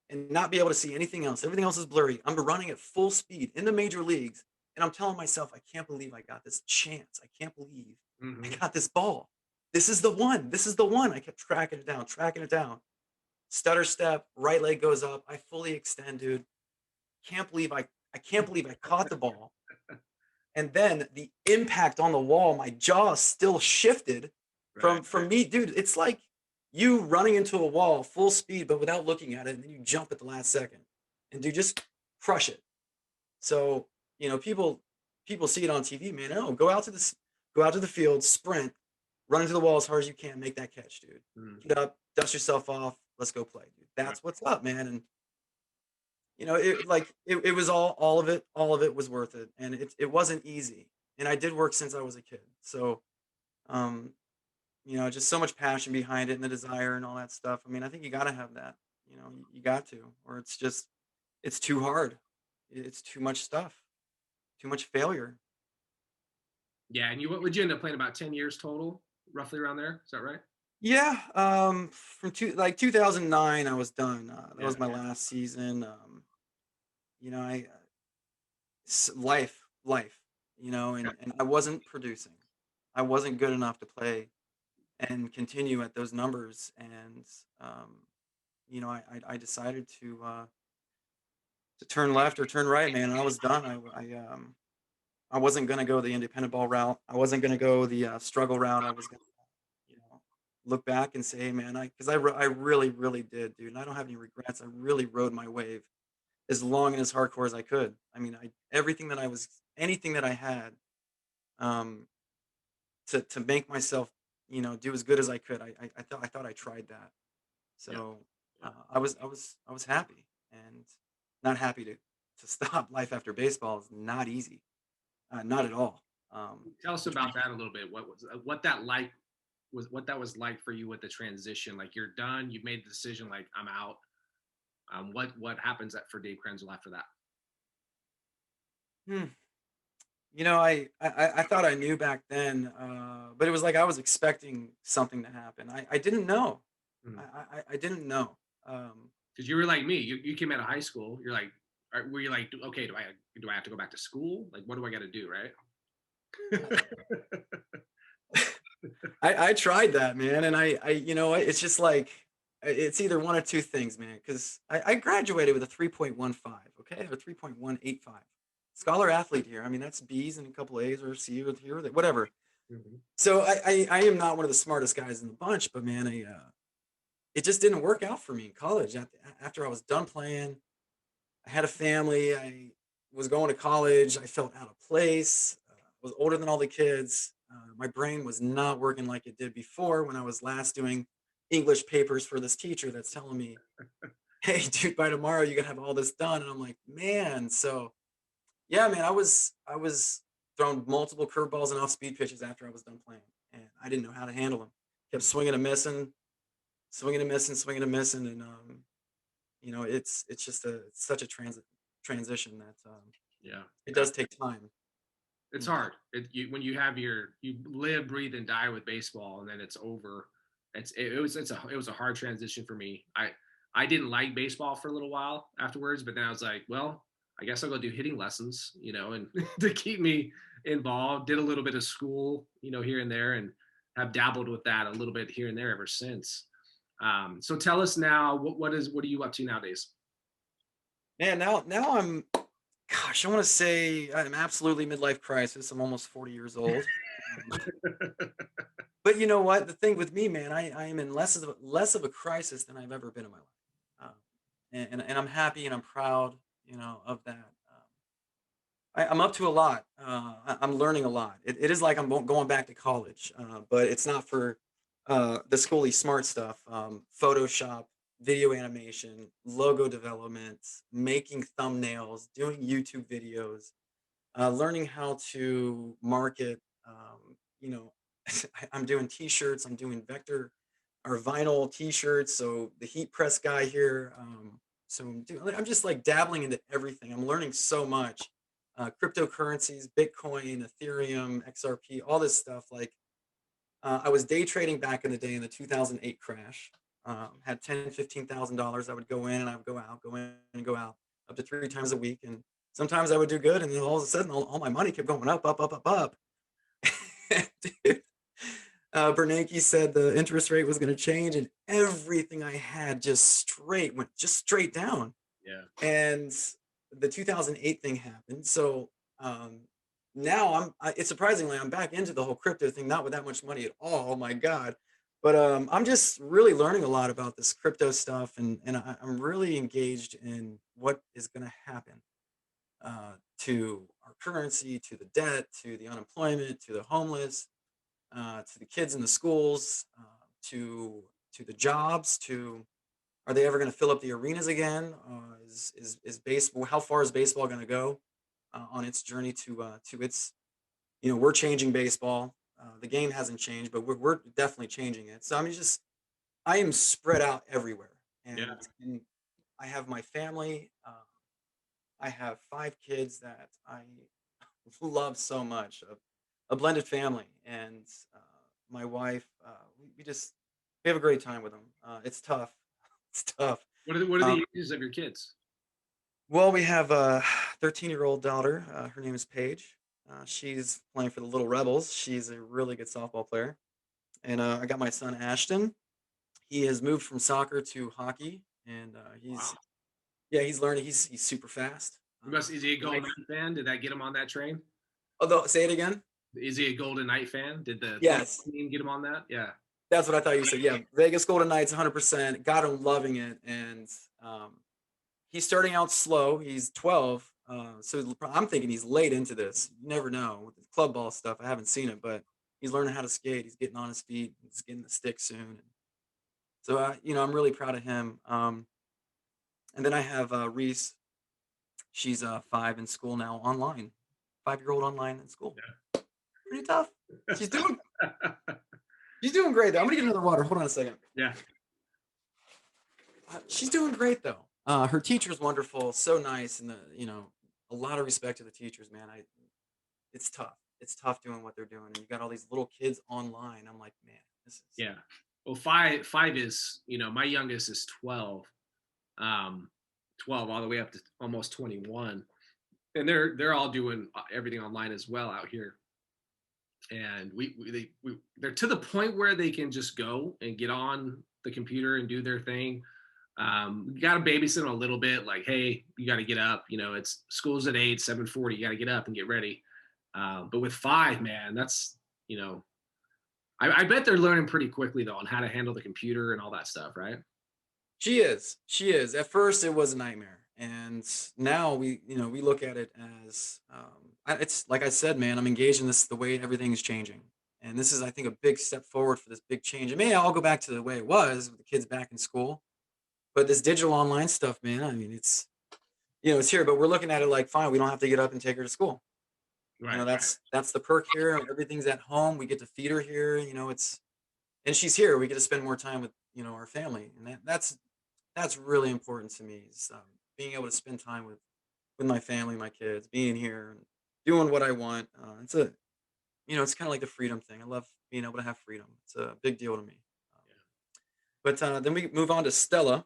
and not be able to see anything else, everything else is blurry. I'm running at full speed in the major leagues. And I'm telling myself, I can't believe I got this chance. I can't believe I got this ball. This is the one. This is the one. I kept tracking it down, tracking it down. Stutter step, right leg goes up. I fully extend, dude. I can't believe I caught the ball. And then the impact on the wall, my jaw still shifted from me, dude. It's like you running into a wall full speed, but without looking at it, and then you jump at the last second, and dude, just crush it. So people see it on TV, man. Oh, go out to the field, sprint, run into the wall as hard as you can, make that catch, dude. Get up, dust yourself off, let's go play, dude. That's what's up, man. And it was all of it was worth it, and it wasn't easy, and I did work since I was a kid. So um, just so much passion behind it and the desire and all that stuff. I mean, I think you got to have that. You got to, or it's too hard. It's too much stuff, too much failure. Yeah, and what would you end up playing about 10 years total, roughly around there? Is that right? Yeah, from 2009, I was done. That was my last season. I life, and I wasn't producing. I wasn't good enough to play and continue at those numbers. And um, I decided to turn left or turn right, man. And I was done. I wasn't gonna go the independent ball route. I wasn't gonna go the struggle route. I was gonna, you know, look back and say, hey, man, I really, really did, dude. And I don't have any regrets. I really rode my wave as long and as hardcore as I could. I mean, I everything that I was, anything that I had, um, to make myself, do as good as I could. I thought I tried that. Yeah. So Yeah. I was happy, and not happy to stop. Life after baseball is not easy, not at all. Tell us Trying- about that a little bit. What that like what that was like for you with the transition. Like you're done, you've made the decision, like I'm out. What happens for Dave Krynzel after that? Hmm. I thought I knew back then, but it was like I was expecting something to happen. I didn't know. I didn't know. Um, Because you were like me. You came out of high school. You're like, were you like, okay, do I have to go back to school? Like, what do I got to do, right? I tried that, man, and it's just like it's either one of two things, man. Because I graduated with a 3.15, okay, or 3.185. Scholar athlete here. I mean, that's B's and a couple A's or C with here, whatever. Mhm. So I am not one of the smartest guys in the bunch, but man, it just didn't work out for me in college. After I was done playing, I had a family. I was going to college. I felt out of place. Was older than all the kids. My brain was not working like it did before when I was last doing English papers for this teacher that's telling me, "Hey, dude, by tomorrow you gotta have all this done." And I'm like, "Man." So yeah, man, I was throwing multiple curveballs and off speed pitches after I was done playing, and I didn't know how to handle them. Kept swinging and missing, swinging and missing, swinging and missing, and it's such a transition that Yeah. it does take time. It's You know, hard. When you have you live, breathe, and die with baseball, and then it's over. It was a hard transition for me. I didn't like baseball for a little while afterwards, but then I was like, well, I guess I'll go do hitting lessons, and to keep me involved. Did a little bit of school, here and there, and have dabbled with that a little bit here and there ever since. So tell us now, what are you up to nowadays? man. Now I'm, gosh, I want to say I'm absolutely midlife crisis. I'm almost 40 years old. Um, but you know what? The thing with me, man, I am in less of a crisis than I've ever been in my life. And I'm happy and I'm proud, of that. I'm up to a lot. I'm learning a lot. It is like I'm going back to college, but it's not for the schooly smart stuff. Photoshop, video animation, logo development, making thumbnails, doing YouTube videos, learning how to market. You know, I'm doing T-shirts. I'm doing vector or vinyl T-shirts. So the heat press guy here. So I'm just like dabbling into everything. I'm learning so much. Cryptocurrencies, Bitcoin, Ethereum, XRP, all this stuff. Like I was day trading back in the day in the 2008 crash. Had $10,000, $15,000. I would go in and I would go out, go in and go out up to 3 times a week. And sometimes I would do good. And then all of a sudden, all my money kept going up, up, up, up, up. Dude, Bernanke said the interest rate was going to change, and everything I had went just straight down. Yeah. And the 2008 thing happened. So now it's surprisingly I'm back into the whole crypto thing, not with that much money at all. Oh my God. But I'm just really learning a lot about this crypto stuff, and I'm really engaged in what is going to happen to our currency, to the debt, to the unemployment, to the homeless, to the kids in the schools, to the jobs, to are they ever going to fill up the arenas again? Is baseball? How far is baseball going to go on its journey to its? We're changing baseball. The game hasn't changed, but we're definitely changing it. So I am spread out everywhere, Yeah. and I have my family. I have 5 kids that I love so much. A blended family, and uh, my wife. We have a great time with them. It's tough. It's tough. What are Um, the ages of your kids? well, we have a 13-year-old daughter. Her name is Paige. She's playing for the Little Rebels. She's a really good softball player. And I got my son Ashton. He has moved from soccer to hockey, and Wow. he's learning. He's super fast. Is he a He might. Golden Knight fan? Did that get him on that train? Although, say it again. Is he a Golden Knight fan? Did the Yes, team get him on that? Yeah. that's what I thought you said. Yeah, Vegas Golden Knights, 100%. Got him loving it, and um, he's starting out slow. He's 12, so I'm thinking he's late into this. You never know with the club ball stuff. I haven't seen it, but he's learning how to skate. He's getting on his feet. He's getting the stick soon. So, I'm really proud of him. And then I have Reese. She's 5 in school now, online. 5-year-old online in school. Pretty tough. She's doing she's doing great though. I'm gonna get another water. Hold on a second. Yeah. She's doing great though. Her teacher's wonderful, so nice, and a lot of respect to the teachers, man. It's tough. It's tough doing what they're doing, and you got all these little kids online. I'm like, man, this is. Yeah. Well, five is, my youngest is 12, 12 all the way up to almost 21. And they're all doing everything online as well out here. And they're to the point where they can just go and get on the computer and do their thing. You got to babysit them a little bit. Like, hey, you got to get up. It's school's at 8, 7:40. You got to get up and get ready. But with 5, man, that's I bet they're learning pretty quickly though on how to handle the computer and all that stuff, right? She is. She is. At first, it was a nightmare, and now we look at it as it's like I said, man. I'm engaged in this the way everything's changing, and this is, I think, a big step forward for this big change. It may all go back to the way it was with the kids back in school, but this digital online stuff, man. I mean, it's here, but we're looking at it like, fine, we don't have to get up and take her to school. Right. That's the perk here. Everything's at home. We get to feed her here. And she's here. We get to spend more time with our family, and that's really important to me. Is being able to spend time with my family, my kids, being here and doing what I want. It's kind of like the freedom thing. I love being able to have freedom. It's a big deal to me. But then we move on to Stella.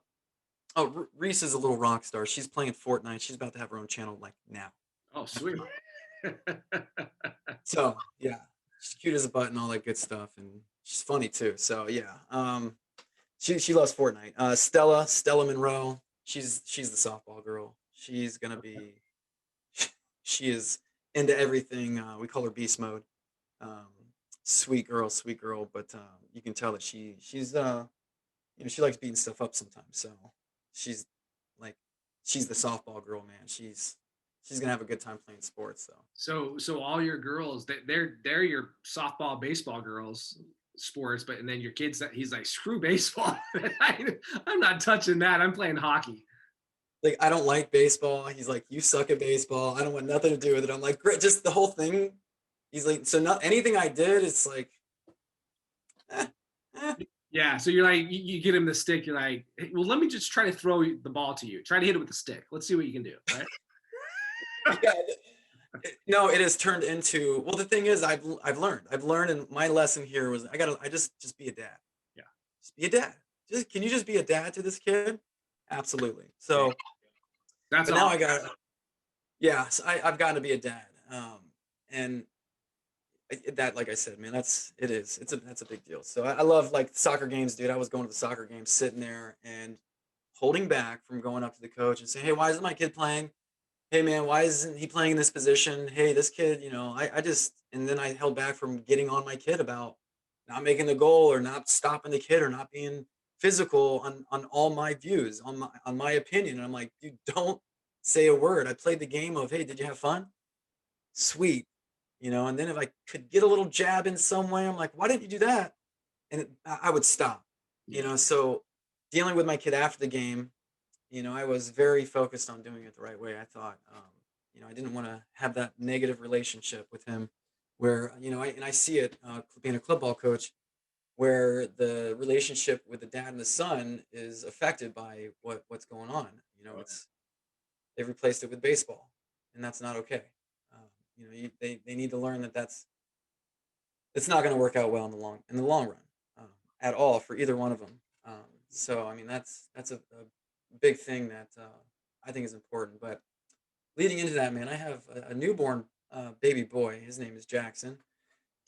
Oh, Reese is a little rock star. She's playing Fortnite. She's about to have her own channel like now. Oh, sweet. So yeah, she's cute as a button, all that good stuff, and she's funny too. So yeah, she loves Fortnite. Stella Monroe. She's the softball girl. She's gonna be. She is into everything. We call her beast mode. Um, sweet girl. But you can tell that she's she likes beating stuff up sometimes. So she's like she's the softball girl, man. She's gonna have a good time playing sports. So all your girls, they're your softball, baseball girls, sports, and then your kids, that he's like, screw baseball. I'm not touching that. I'm playing hockey. Like, I don't like baseball. He's like, you suck at baseball. I don't want nothing to do with it. I'm like, great, just the whole thing. He's like, so not anything I did. It's like, eh, eh. Yeah. So you're like, you get him the stick. You're like, hey, well, let me just try to throw the ball to you. Try to hit it with the stick. Let's see what you can do. Right. Yeah. No, it has turned into, well, the thing is, I've learned, and my lesson here was I just be a dad. Yeah. Just be a dad. Can you just be a dad to this kid? Absolutely. So that's now so I've got to be a dad. And that, like I said, man, that's a big deal. So I love, like, soccer games, dude. I was going to the soccer games, sitting there and holding back from going up to the coach and saying, hey, why isn't my kid playing? Hey, man, why isn't he playing in this position? Hey, this kid, and then I held back from getting on my kid about not making the goal or not stopping the kid or not being physical on all my views, on my opinion. And I'm like, dude, don't say a word. I played the game of, hey, did you have fun? Sweet. And then if I could get a little jab in some way, I'm like, why didn't you do that? And I would stop, so dealing with my kid after the game, I was very focused on doing it the right way. I thought, I didn't want to have that negative relationship with him where, I see it being a club ball coach, where the relationship with the dad and the son is affected by what's going on. They've replaced it with baseball, and that's not okay. They need to learn that it's not going to work out well in the long run, at all, for either one of them. So I mean, that's a big thing that I think is important. But leading into that, man, I have a newborn baby boy. His name is Jackson.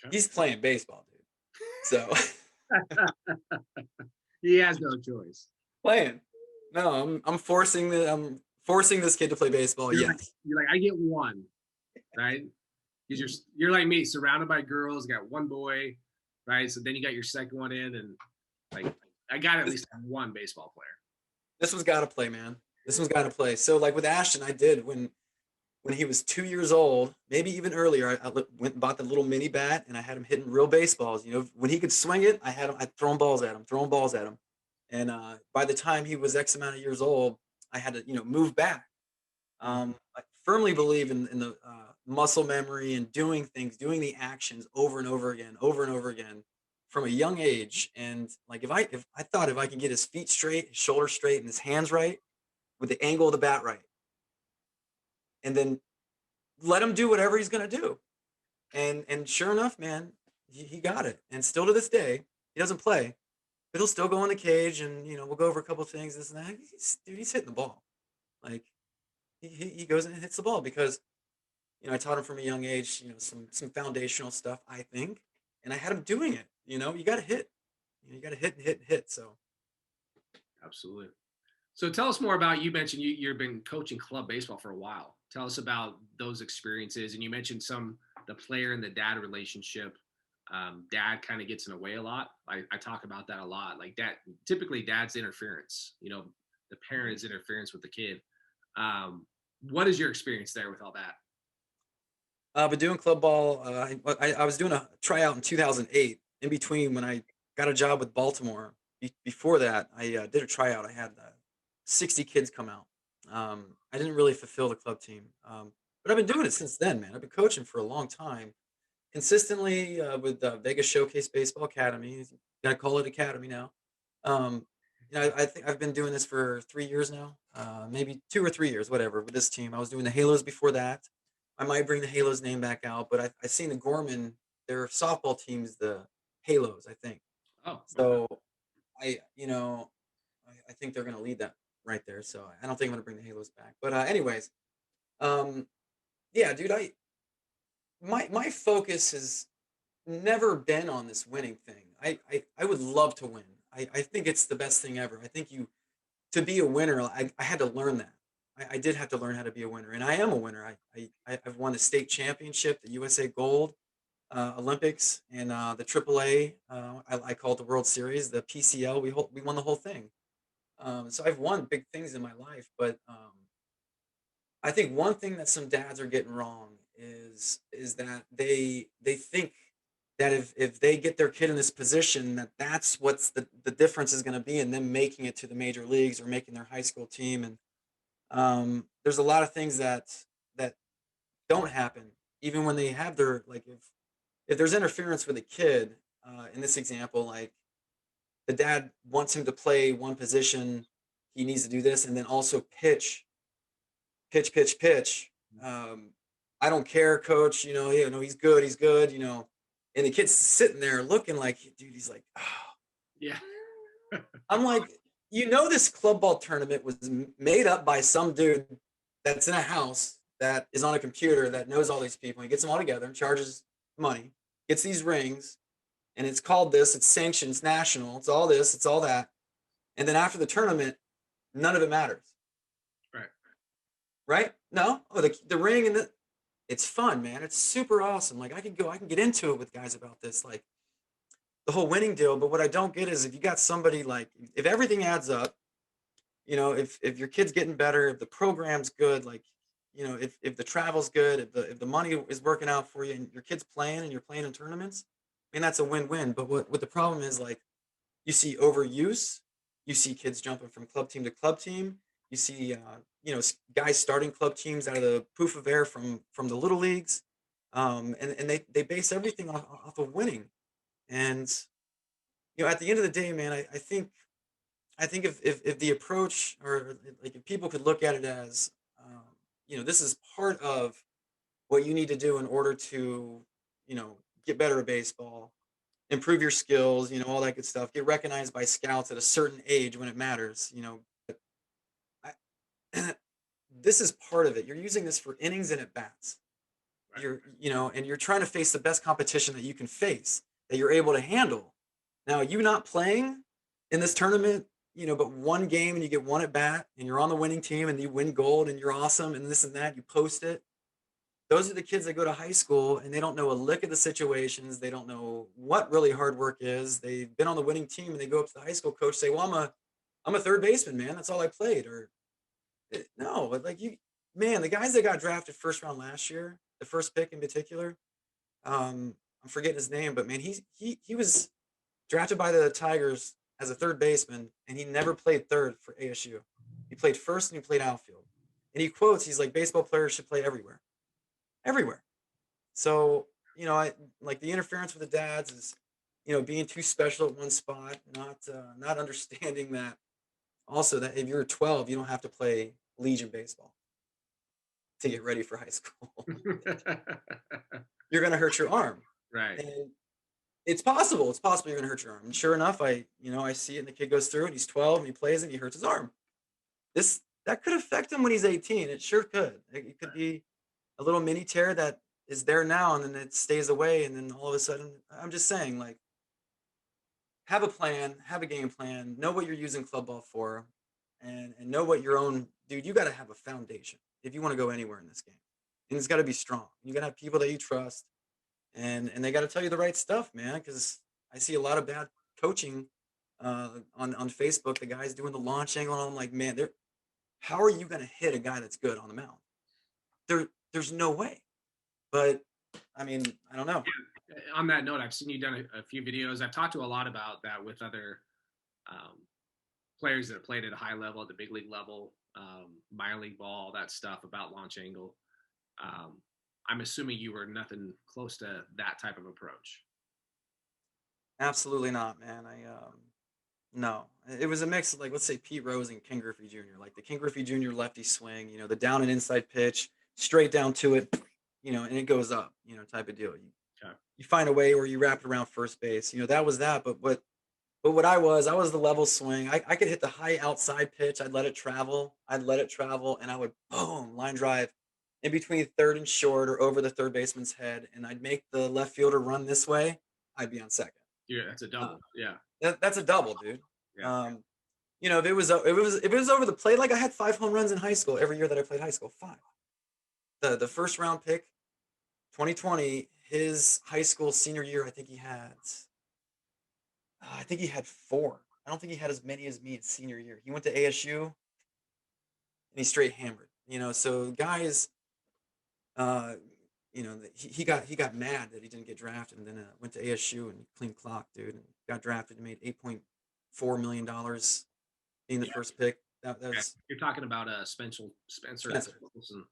Okay. He's playing baseball, dude. So He has no choice. playing. No, I'm forcing this kid to play baseball. You're like, Yes. you're like, I get one, right? Because you're like me, surrounded by girls, got one boy, right? So then you got your second one in, and like I got at This, least one baseball player. this one's got to play, man. This one's got to play. So like with Ashton, I did when he was 2 years old, maybe even earlier. I went and bought the little mini bat, and I had him hitting real baseballs. You know, when he could swing it, I throwing balls at him, throwing balls at him. And by the time he was X amount of years old, I had to move back. Mhm. I firmly believe in the muscle memory and doing things, doing the actions over and over again, from a young age. And like if I thought if I can get his feet straight, his shoulders straight, and his hands right, with the angle of the bat right, and then let him do whatever he's gonna do. And sure enough, man, he got it. And still to this day, he doesn't play, but he'll still go in the cage, and we'll go over a couple of things, this and that. Dude, he's hitting the ball. Like he goes and hits the ball because I taught him from a young age, some foundational stuff, I think, and I had him doing it. You got to hit. You got to hit and hit and hit. So Absolutely. So tell us more about, you mentioned you've been coaching club baseball for a while. Tell us about those experiences. And you mentioned the player and the dad relationship. Dad kind of gets in the way a lot. I talk about that a lot. Like typically dad's interference, the parents' interference with the kid. Um, what is your experience there with all that? I've been doing club ball. I was doing a tryout in 2008. In between when I got a job with Baltimore. Before that, I did a tryout. I had 60 kids come out. I didn't really fulfill the club team, but I've been doing it since then, man. I've been coaching for a long time, consistently with Vegas Showcase Baseball Academy. Gotta call it Academy now. I think I've been doing this for 3 years now, maybe 2 or 3 years, whatever. With this team, I was doing the Halos before that. I might bring the Halos name back out, but I've seen the Gorman, their softball team's the Halos, I think. Oh, okay. So I think they're going to lead that right there. So I don't think I'm going to bring the Halos back. But anyways, um, yeah, dude, my focus has never been on this winning thing. I would love to win. I think it's the best thing ever. I think to be a winner, I had to learn that. I did have to learn how to be a winner, and I am a winner. I've won the state championship, the USA Gold, Olympics, and the AAA. I call it the World Series, the PCL. We won the whole thing. So I've won big things in my life, but I think one thing that some dads are getting wrong is that they think that if they get their kid in this position, that's what's the difference is going to be in them making it to the major leagues or making their high school team. And there's a lot of things that don't happen even when they have their, like, if there's interference with a kid, in this example, like the dad wants him to play one position, he needs to do this, and then also pitch. Um, I don't care, coach. He's good. He's good. And the kid's sitting there looking like, dude. He's like, oh. Yeah. I'm like, this club ball tournament was made up by some dude that's in a house that is on a computer that knows all these people. He gets them all together and charges money, gets these rings, and it's called this. It's sanctioned. It's national. It's all this. It's all that. And then after the tournament, none of it matters, Right. right? No, the ring and it's fun, man. It's super awesome. Like I can get into it with guys about this, like the whole winning deal. But what I don't get is if you got somebody like, if everything adds up, if your kid's getting better, if the program's good, like, if the travel's good, if the money is working out for you and your kid's playing and you're playing in tournaments, I mean, that's a win-win. But what the problem is, like, you see overuse, you see kids jumping from club team to club team, you see guys starting club teams out of the poof of air from the little leagues, and they base everything off of winning. And at the end of the day, man, I think if the approach, or like if people could look at it as, this is part of what you need to do in order to, get better at baseball, improve your skills, all that good stuff, get recognized by scouts at a certain age when it matters. I, this is part of it. You're using this for innings and at bats. Right. and you're trying to face the best competition that you can face, that you're able to handle. Now, you not playing in this tournament, but one game and you get one at bat and you're on the winning team and you win gold and you're awesome and this and that, you post it. Those are the kids that go to high school and they don't know a lick of the situations. They don't know what really hard work is. They've been on the winning team and they go up to the high school coach, say, "Well, I'm a third baseman, man. That's all I played." Or no, but like man, the guys that got drafted first round last year, the first pick in particular, I'm forgetting his name, but man, he was drafted by the Tigers as a third baseman, and he never played third for ASU. He played first and he played outfield. And he quotes, he's like, "Baseball players should play everywhere, everywhere." So, I like the interference with the dads is, being too special at one spot, not understanding that also that if you're 12, you don't have to play Legion baseball to get ready for high school. You're going to hurt your arm. Right. And it's possible. It's possible you're going to hurt your arm. And sure enough, I see it and the kid goes through and he's 12 and he plays and he hurts his arm. That could affect him when he's 18. It sure could. It could be a little mini tear that is there now and then it stays away. And then all of a sudden, I'm just saying, like, have a plan, have a game plan, know what you're using club ball for, and know what your own dude. You got to have a foundation if you want to go anywhere in this game, and it's got to be strong. You got to have people that you trust, and they got to tell you the right stuff, man. Because I see a lot of bad coaching on Facebook. The guys doing the launch angle, and I'm like, man, how are you going to hit a guy that's good on the mound? There's no way. But I mean, I don't know. On that note, I've seen you done a few videos. I've talked to a lot about that with other players that have played at a high level, at the big league level, minor league ball, that stuff about launch angle. I'm assuming you were nothing close to that type of approach. Absolutely not, man. No. It was a mix of, like, let's say Pete Rose and Ken Griffey Jr. Like the Ken Griffey Jr. lefty swing, the down and inside pitch, straight down to it, and it goes up, type of deal. Okay. You find a way where you wrap it around first base. That was that. But what I was the level swing. I could hit the high outside pitch. I'd let it travel. And I would boom line drive in between third and short or over the third baseman's head, and I'd make the left fielder run this way. I'd be on second. Yeah, that's a double. Yeah. That's a double, dude. Yeah. If it was over the plate, like I had 5 home runs in high school every year that I played high school. 5. The first round pick, 2020, his high school senior year, I think he had 4. I don't think he had as many as me at senior year. He went to ASU and he straight hammered. So guys, he got mad that he didn't get drafted, and then went to ASU and clean clock, dude, and got drafted and made $8.4 million being the first pick. That was You're talking about Spencer. Spencer. Wilson.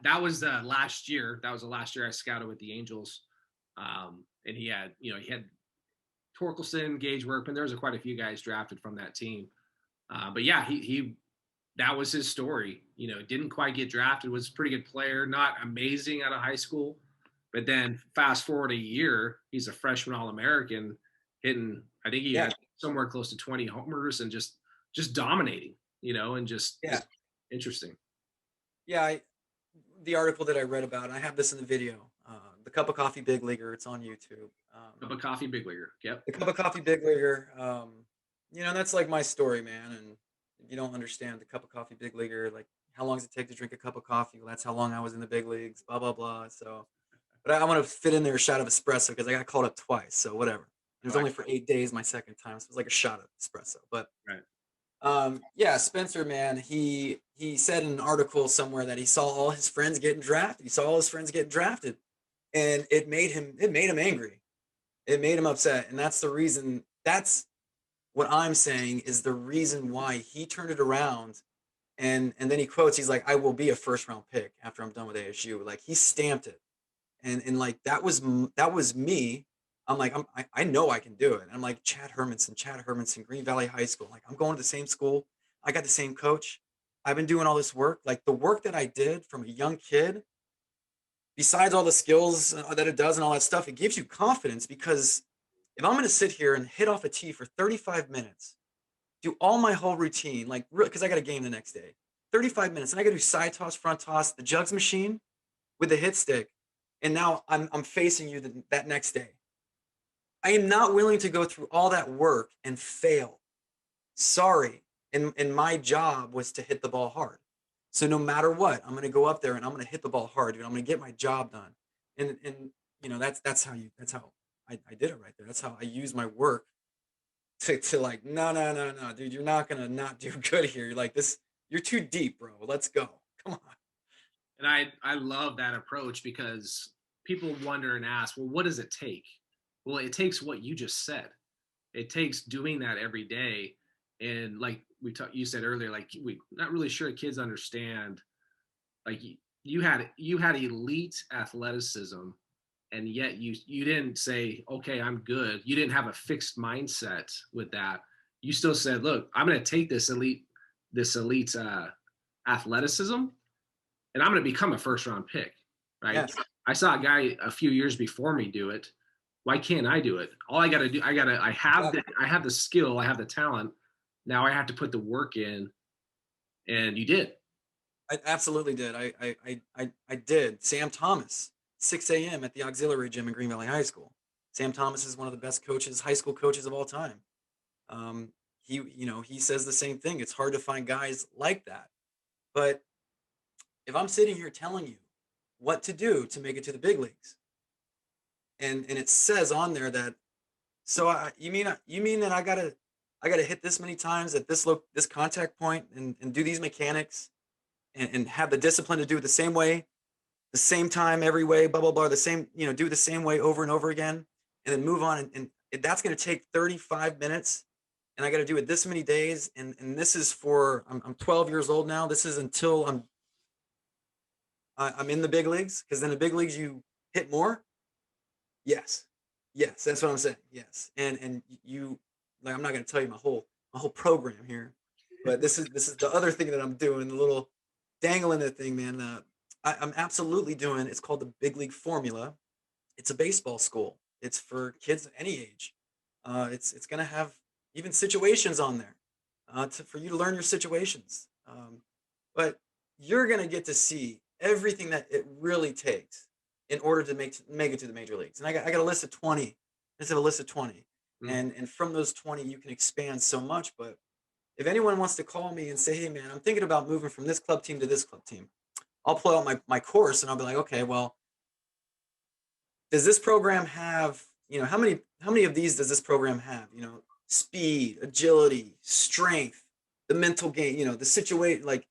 That was last year. That was the last year I scouted with the Angels, and he had Torkelson, Gage Workman. There was quite a few guys drafted from that team, but yeah, he that was his story. Didn't quite get drafted. Was a pretty good player, not amazing out of high school, but then fast forward a year, he's a freshman All-American, hitting. I think he had somewhere close to 20 homers and just dominating. And just interesting. Yeah, the article that I read about, and I have this in the video, the Cup of Coffee Big Leaguer. It's on YouTube. Cup of Coffee Big Leaguer. Yep. The Cup of Coffee Big Leaguer. That's like my story, man. And if you don't understand the Cup of Coffee Big Leaguer, like how long does it take to drink a cup of coffee? Well, that's how long I was in the big leagues. Blah blah blah. So, but I want to fit in there a shot of espresso because I got called up twice. So whatever. It was only for 8 days my second time, so it was like a shot of espresso. But right. Spencer, man, he said in an article somewhere that he saw all his friends getting drafted. And it made him angry. It made him upset. And that's the reason, that's what I'm saying is the reason why he turned it around. And then he quotes, he's like, "I will be a first round pick after I'm done with ASU." Like he stamped it. And like, that was me. I'm like, I know I can do it. I'm like, Chad Hermansen, Green Valley High School. Like, I'm going to the same school. I got the same coach. I've been doing all this work. Like the work that I did from a young kid, besides all the skills that it does and all that stuff, it gives you confidence because if I'm going to sit here and hit off a tee for 35 minutes, do all my whole routine, like, because I got a game the next day, 35 minutes, and I got to do side toss, front toss, the jugs machine, with the hit stick, and now I'm facing you that next day. I am not willing to go through all that work and fail. Sorry. And my job was to hit the ball hard. So no matter what, I'm gonna go up there and I'm gonna hit the ball hard, dude. I'm gonna get my job done. And that's how I did it right there. That's how I use my work to like, no, dude, you're not gonna not do good here. You're like this, you're too deep, bro. Let's go. Come on. And I love that approach because people wonder and ask, well, what does it take? Well, it takes what you just said. It takes doing that every day. And like you said earlier, like we not really sure kids understand. Like you had elite athleticism, and yet you didn't say, okay, I'm good. You didn't have a fixed mindset with that. You still said, look, I'm going to take this elite athleticism, and I'm going to become a first round pick, right? Yes. I saw a guy a few years before me do it. Why can't I do it? All I got to do, Exactly. I have the skill, I have the talent. Now I have to put the work in, and you did. I absolutely did. I did. Sam Thomas, 6 a.m. at the auxiliary gym in Green Valley High School. Sam Thomas is one of the best coaches, high school coaches of all time. He says the same thing. It's hard to find guys like that. But if I'm sitting here telling you what to do to make it to the big leagues, and it says on there that, so you mean that I gotta hit this many times at this contact point and do these mechanics and have the discipline to do it the same way, the same time every way, blah blah blah, the same, do the same way over and over again, and then move on, and that's going to take 35 minutes, and I got to do it this many days, and this is for I'm 12 years old now. This is until I'm in the big leagues, because in the big leagues you hit more. Yes, yes, that's what I'm saying. Yes, and you, like, I'm not going to tell you my whole program here, but this is the other thing that I'm doing, the little dangling that thing, man. I'm absolutely doing. It's called the Big League Formula. It's a baseball school. It's for kids of any age. It's gonna have even situations on there, for you to learn your situations. But you're gonna get to see everything that it really takes in order to make it to the major leagues. And I got a list of 20. Let's have a list of 20, Mm. and from those 20, you can expand so much. But if anyone wants to call me and say, "Hey, man, I'm thinking about moving from this club team to this club team," I'll pull out my course and I'll be like, "Okay, well, does this program have, how many of these does this program have? Speed, agility, strength, the mental game, the situation, like."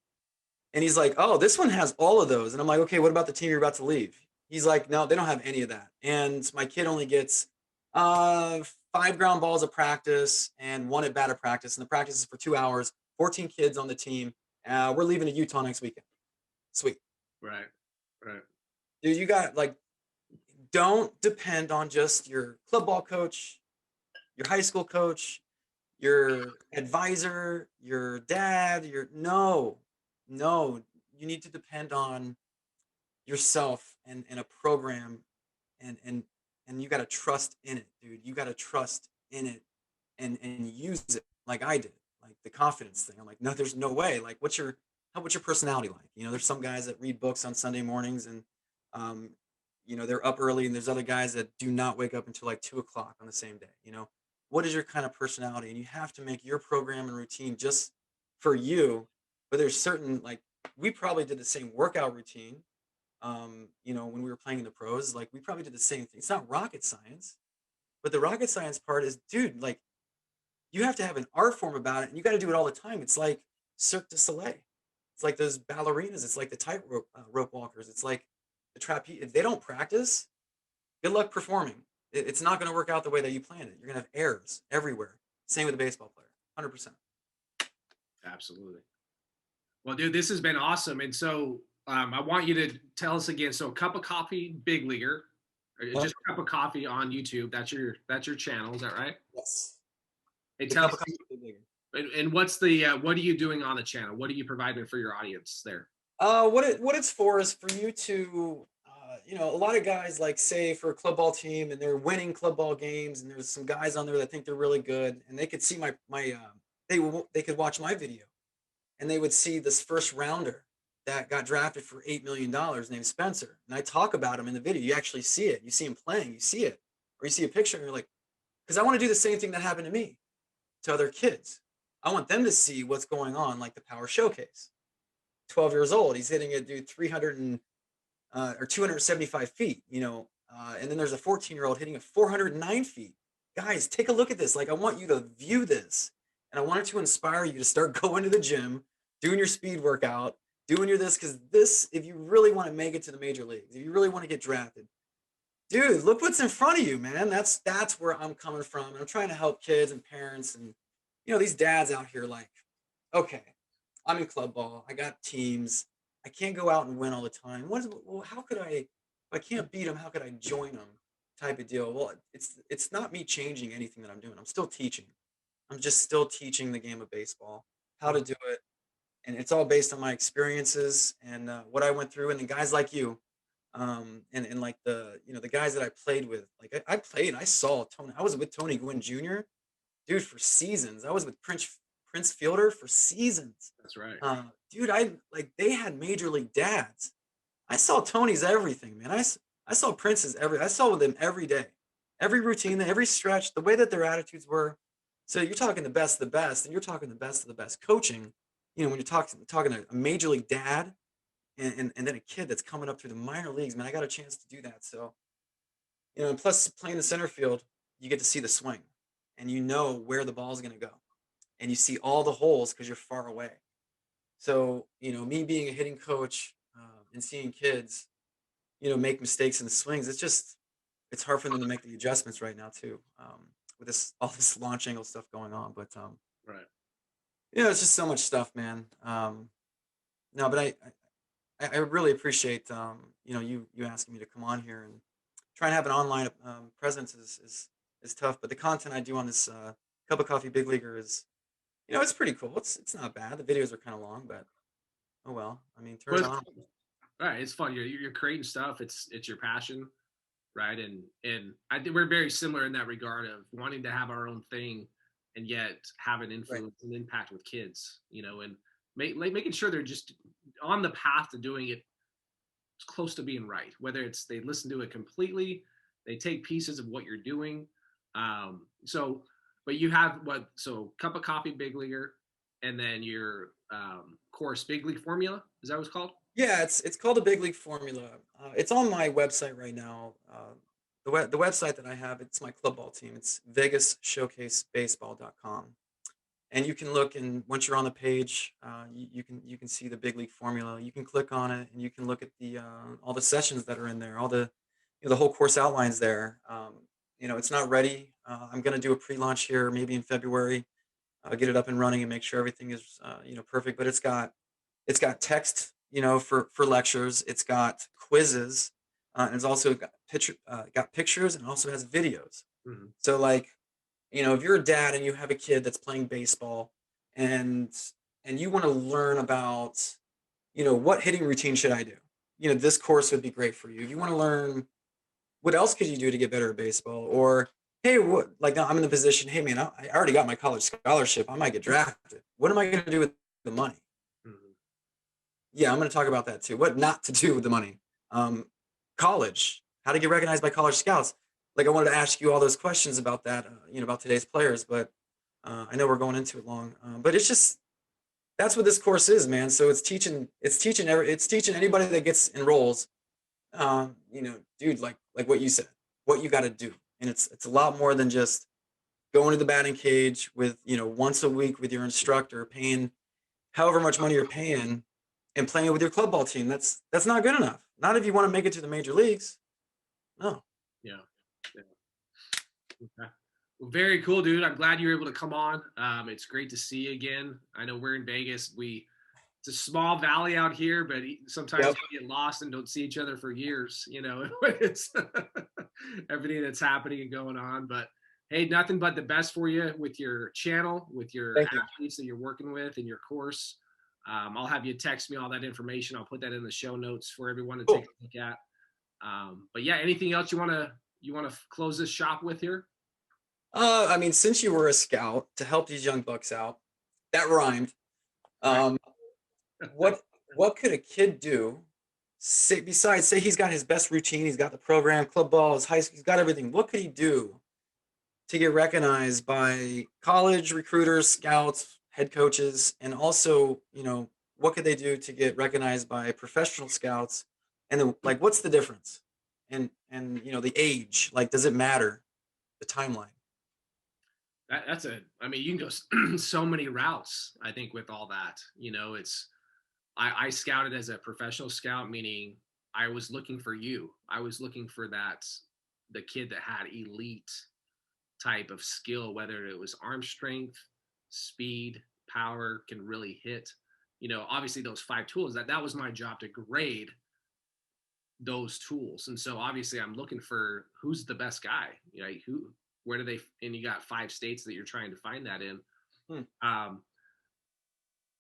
And he's like, "Oh, this one has all of those." And I'm like, "Okay, what about the team you're about to leave?" He's like, "No, they don't have any of that." And my kid only gets uh 5 ground balls of practice and one at bat of practice, and the practice is for 2 hours. 14 kids on the team. We're leaving to Utah next weekend. Sweet. Right. Right. Dude, you got, like, don't depend on just your club ball coach, your high school coach, your advisor, your dad, your no, no. You need to depend on yourself and a program, and you got to trust in it, dude. You got to trust in it and use it like I did, like the confidence thing. I'm like, no, there's no way. Like, what's your personality like? There's some guys that read books on Sunday mornings, and um, they're up early, and there's other guys that do not wake up until like 2 o'clock on the same day. What is your kind of personality? And you have to make your program and routine just for you. But there's certain, like, we probably did the same workout routine. When we were playing in the pros, like, we probably did the same thing. It's not rocket science, but the rocket science part is, dude, like, you have to have an art form about it, and you got to do it all the time. It's like Cirque du Soleil. It's like those ballerinas. It's like the tightrope rope walkers. It's like the trapeze. If they don't practice, good luck performing. It's not going to work out the way that you planned it. You're going to have errors everywhere. Same with a baseball player, 100%. Absolutely. Well, dude, this has been awesome. And so I want you to tell us again. So, Cup of Coffee Big Leaguer, or Yep. just Cup of Coffee on YouTube. That's your channel. Is that right? Yes. Hey, The tell cup us. of coffee is bigger. And what are you doing on the channel? What are you providing for your audience there? What it's for is for you to, a lot of guys, like, say, for a club ball team, and they're winning club ball games, and there's some guys on there that think they're really good, and they could see they could watch my video, and they would see this first rounder, that got drafted for $8 million named Spencer. And I talk about him in the video. You actually see it. You see him playing. You see it. Or you see a picture and you're like, because I want to do the same thing that happened to me, to other kids. I want them to see what's going on, like the Power Showcase. 12 years old, he's hitting a dude 275 feet, and then there's a 14-year-old hitting at 409 feet. Guys, take a look at this. Like, I want you to view this, and I want it to inspire you to start going to the gym, doing your speed workout, doing your this, because this, if you really want to make it to the major leagues, if you really want to get drafted, dude, look what's in front of you, man. That's where I'm coming from. And I'm trying to help kids and parents and these dads out here like, okay, I'm in club ball. I got teams. I can't go out and win all the time. Well, how could I, if I can't beat them, how could I join them? Type of deal. Well, it's not me changing anything that I'm doing. I'm still teaching. I'm just still teaching the game of baseball, how to do it. And it's all based on my experiences and what I went through. And then guys like you, and like the guys that I played with, like I played, I saw Tony. I was with Tony Gwynn Jr. dude for seasons. I was with Prince Fielder for seasons. That's right. Dude, they had major league dads. I saw Tony's everything, man. I saw Prince's I saw them every day, every routine, every stretch, the way that their attitudes were. So you're talking the best of the best, and you're talking the best of the best coaching. When you're talking a major league dad and then a kid that's coming up through the minor leagues, man, I got a chance to do that. So, and plus playing the center field, you get to see the swing and you know where the ball is going to go and you see all the holes because you're far away. So, me being a hitting coach and seeing kids, make mistakes in the swings, it's hard for them to make the adjustments right now too, with all this launch angle stuff going on. But, right. it's just so much stuff, man. No, but I really appreciate you asking me to come on here and try and have an online presence is tough, but the content I do on this Cup of Coffee Big Leaguer is it's pretty cool. It's not bad. The videos are kind of long, but oh well. I mean, turn it on. Right, it's fun. You're creating stuff. It's your passion, right? And I think we're very similar in that regard of wanting to have our own thing and yet have an influence and impact with kids, and making sure they're just on the path to doing it close to being right, whether it's they listen to it completely, they take pieces of what you're doing. But you have Cup of Coffee Big Leaguer, and then your course Big League Formula, is that what it's called? Yeah, it's called the Big League Formula. It's on my website right now. The website that I have, it's my club ball team. It's VegasShowcaseBaseball.com. And you can look, and once you're on the page, you can see the Big League Formula. You can click on it, and you can look at the all the sessions that are in there, all the the whole course outlines there. It's not ready. I'm going to do a pre-launch here, maybe in February. Get it up and running and make sure everything is perfect. But it's got text, for lectures. It's got quizzes, and it's also got pictures, and also has videos. Mm-hmm. So like, if you're a dad and you have a kid that's playing baseball and you want to learn about, what hitting routine should I do? This course would be great for you. If you want to learn what else could you do to get better at baseball, or, hey, I'm in the position, hey man, I already got my college scholarship. I might get drafted. What am I going to do with the money? Mm-hmm. Yeah, I'm going to talk about that too. What not to do with the money. College, how to get recognized by college scouts. Like, I wanted to ask you all those questions about that, about today's players, but I know we're going into it long. But it's just, that's what this course is, man. So it's teaching anybody that gets enrolls, dude, like what you said, what you got to do. And it's a lot more than just going to the batting cage with, once a week with your instructor, paying however much money you're paying and playing with your club ball team. That's not good enough. Not if you want to make it to the major leagues. No. Yeah. Okay. Well, very cool, dude. I'm glad you were able to come on. It's great to see you again. I know we're in Vegas. It's a small valley out here, but sometimes we get lost and don't see each other for years, it's everything that's happening and going on. But hey, nothing but the best for you with your channel, with your athletes that you're working with and your course. I'll have you text me all that information. I'll put that in the show notes for everyone to take a look at. But yeah, anything else you want to close this shop with here? I mean, since you were a scout to help these young bucks out, that rhymed. What what could a kid do? Say, besides, say he's got his best routine, he's got the program, club ball, his high school, he's got everything. What could he do to get recognized by college recruiters, scouts, head coaches, and also, what could they do to get recognized by professional scouts? And then, like, what's the difference? And the age, like, does it matter? The timeline. I mean, you can go so many routes, I think, with all that. I scouted as a professional scout, meaning I was looking for you. I was looking for the kid that had elite type of skill, whether it was arm strength, speed, power, can really hit. Obviously those 5 tools, that was my job to grade those tools. And so obviously I'm looking for who's the best guy, where do they, and you got 5 states that you're trying to find that in. Hmm.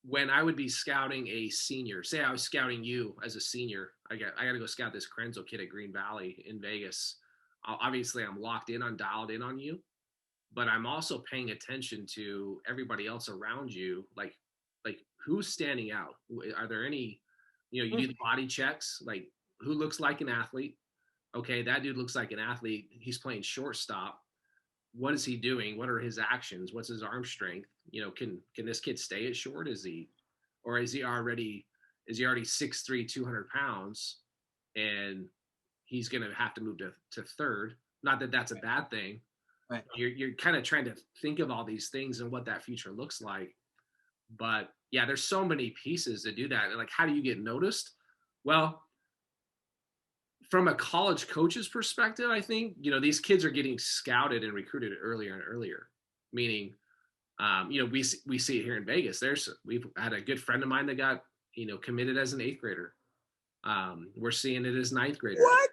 When I would be scouting a senior, say I was scouting you as a senior, I got to go scout this Krynzel kid at Green Valley in Vegas. Obviously I'm locked in on, dialed in on you, but I'm also paying attention to everybody else around you. Like who's standing out? Are there any, you do the body checks, like who looks like an athlete? Okay, that dude looks like an athlete. He's playing shortstop. What is he doing? What are his actions? What's his arm strength? Can this kid stay at short? Or is he already 6'3", 200 pounds, and he's going to have to move to third? Not that that's a bad thing. Right. You're kind of trying to think of all these things and what that future looks like. But yeah, there's so many pieces to do that. And like, how do you get noticed? Well, from a college coach's perspective, I think, these kids are getting scouted and recruited earlier and earlier, meaning, we see it here in Vegas. We've had a good friend of mine that got, committed as an 8th grader. We're seeing it as 9th graders. What?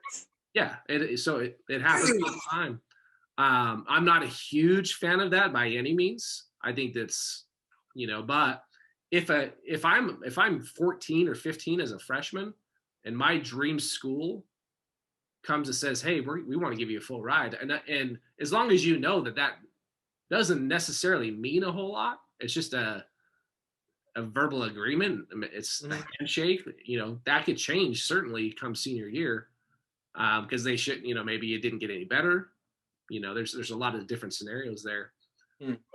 Yeah. So it happens all the time. I'm not a huge fan of that by any means. I think that's, but if I'm 14 or 15 as a freshman and my dream school comes and says, hey, we want to give you a full ride, and as long as you know that doesn't necessarily mean a whole lot, it's just a verbal agreement. It's a handshake. That could change certainly come senior year, because they should, maybe it didn't get any better. There's a lot of different scenarios there.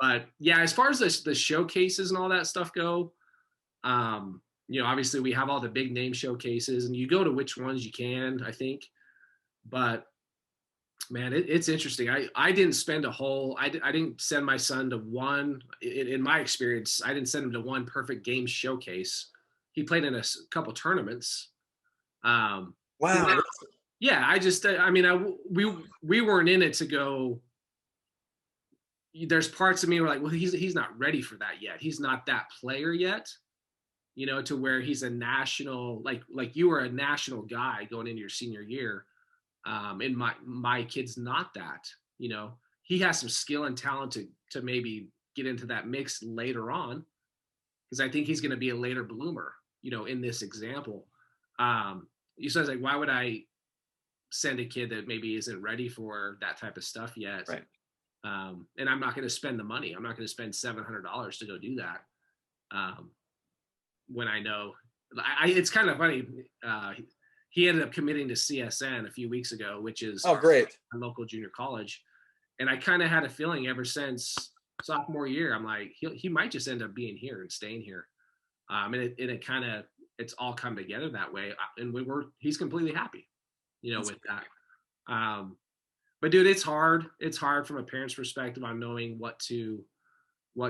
But yeah, as far as the showcases and all that stuff go, obviously we have all the big name showcases, and you go to which ones you can, I think. But man, it's interesting. I didn't spend I didn't send my son to one, in my experience, I didn't send him to one perfect game showcase. He played in a couple tournaments. Wow. Yeah, I mean, we weren't in it to go. There's parts of me where like, well, he's not ready for that yet. He's not that player yet, to where he's a national, like you were a national guy going into your senior year. And my kid's not that. He has some skill and talent to maybe get into that mix later on, because I think he's going to be a later bloomer. In this example, you says like, why would I send a kid that maybe isn't ready for that type of stuff yet? Right. And I'm not going to spend the money. I'm not going to spend $700 to go do that. When I know, it's kind of funny. He ended up committing to CSN a few weeks ago, which is great, a local junior college. And I kind of had a feeling ever since sophomore year, I'm like, he might just end up being here and staying here. And it kind of, it's all come together that way. And he's completely happy, That's with great. That. But dude, it's hard. It's hard from a parent's perspective on knowing what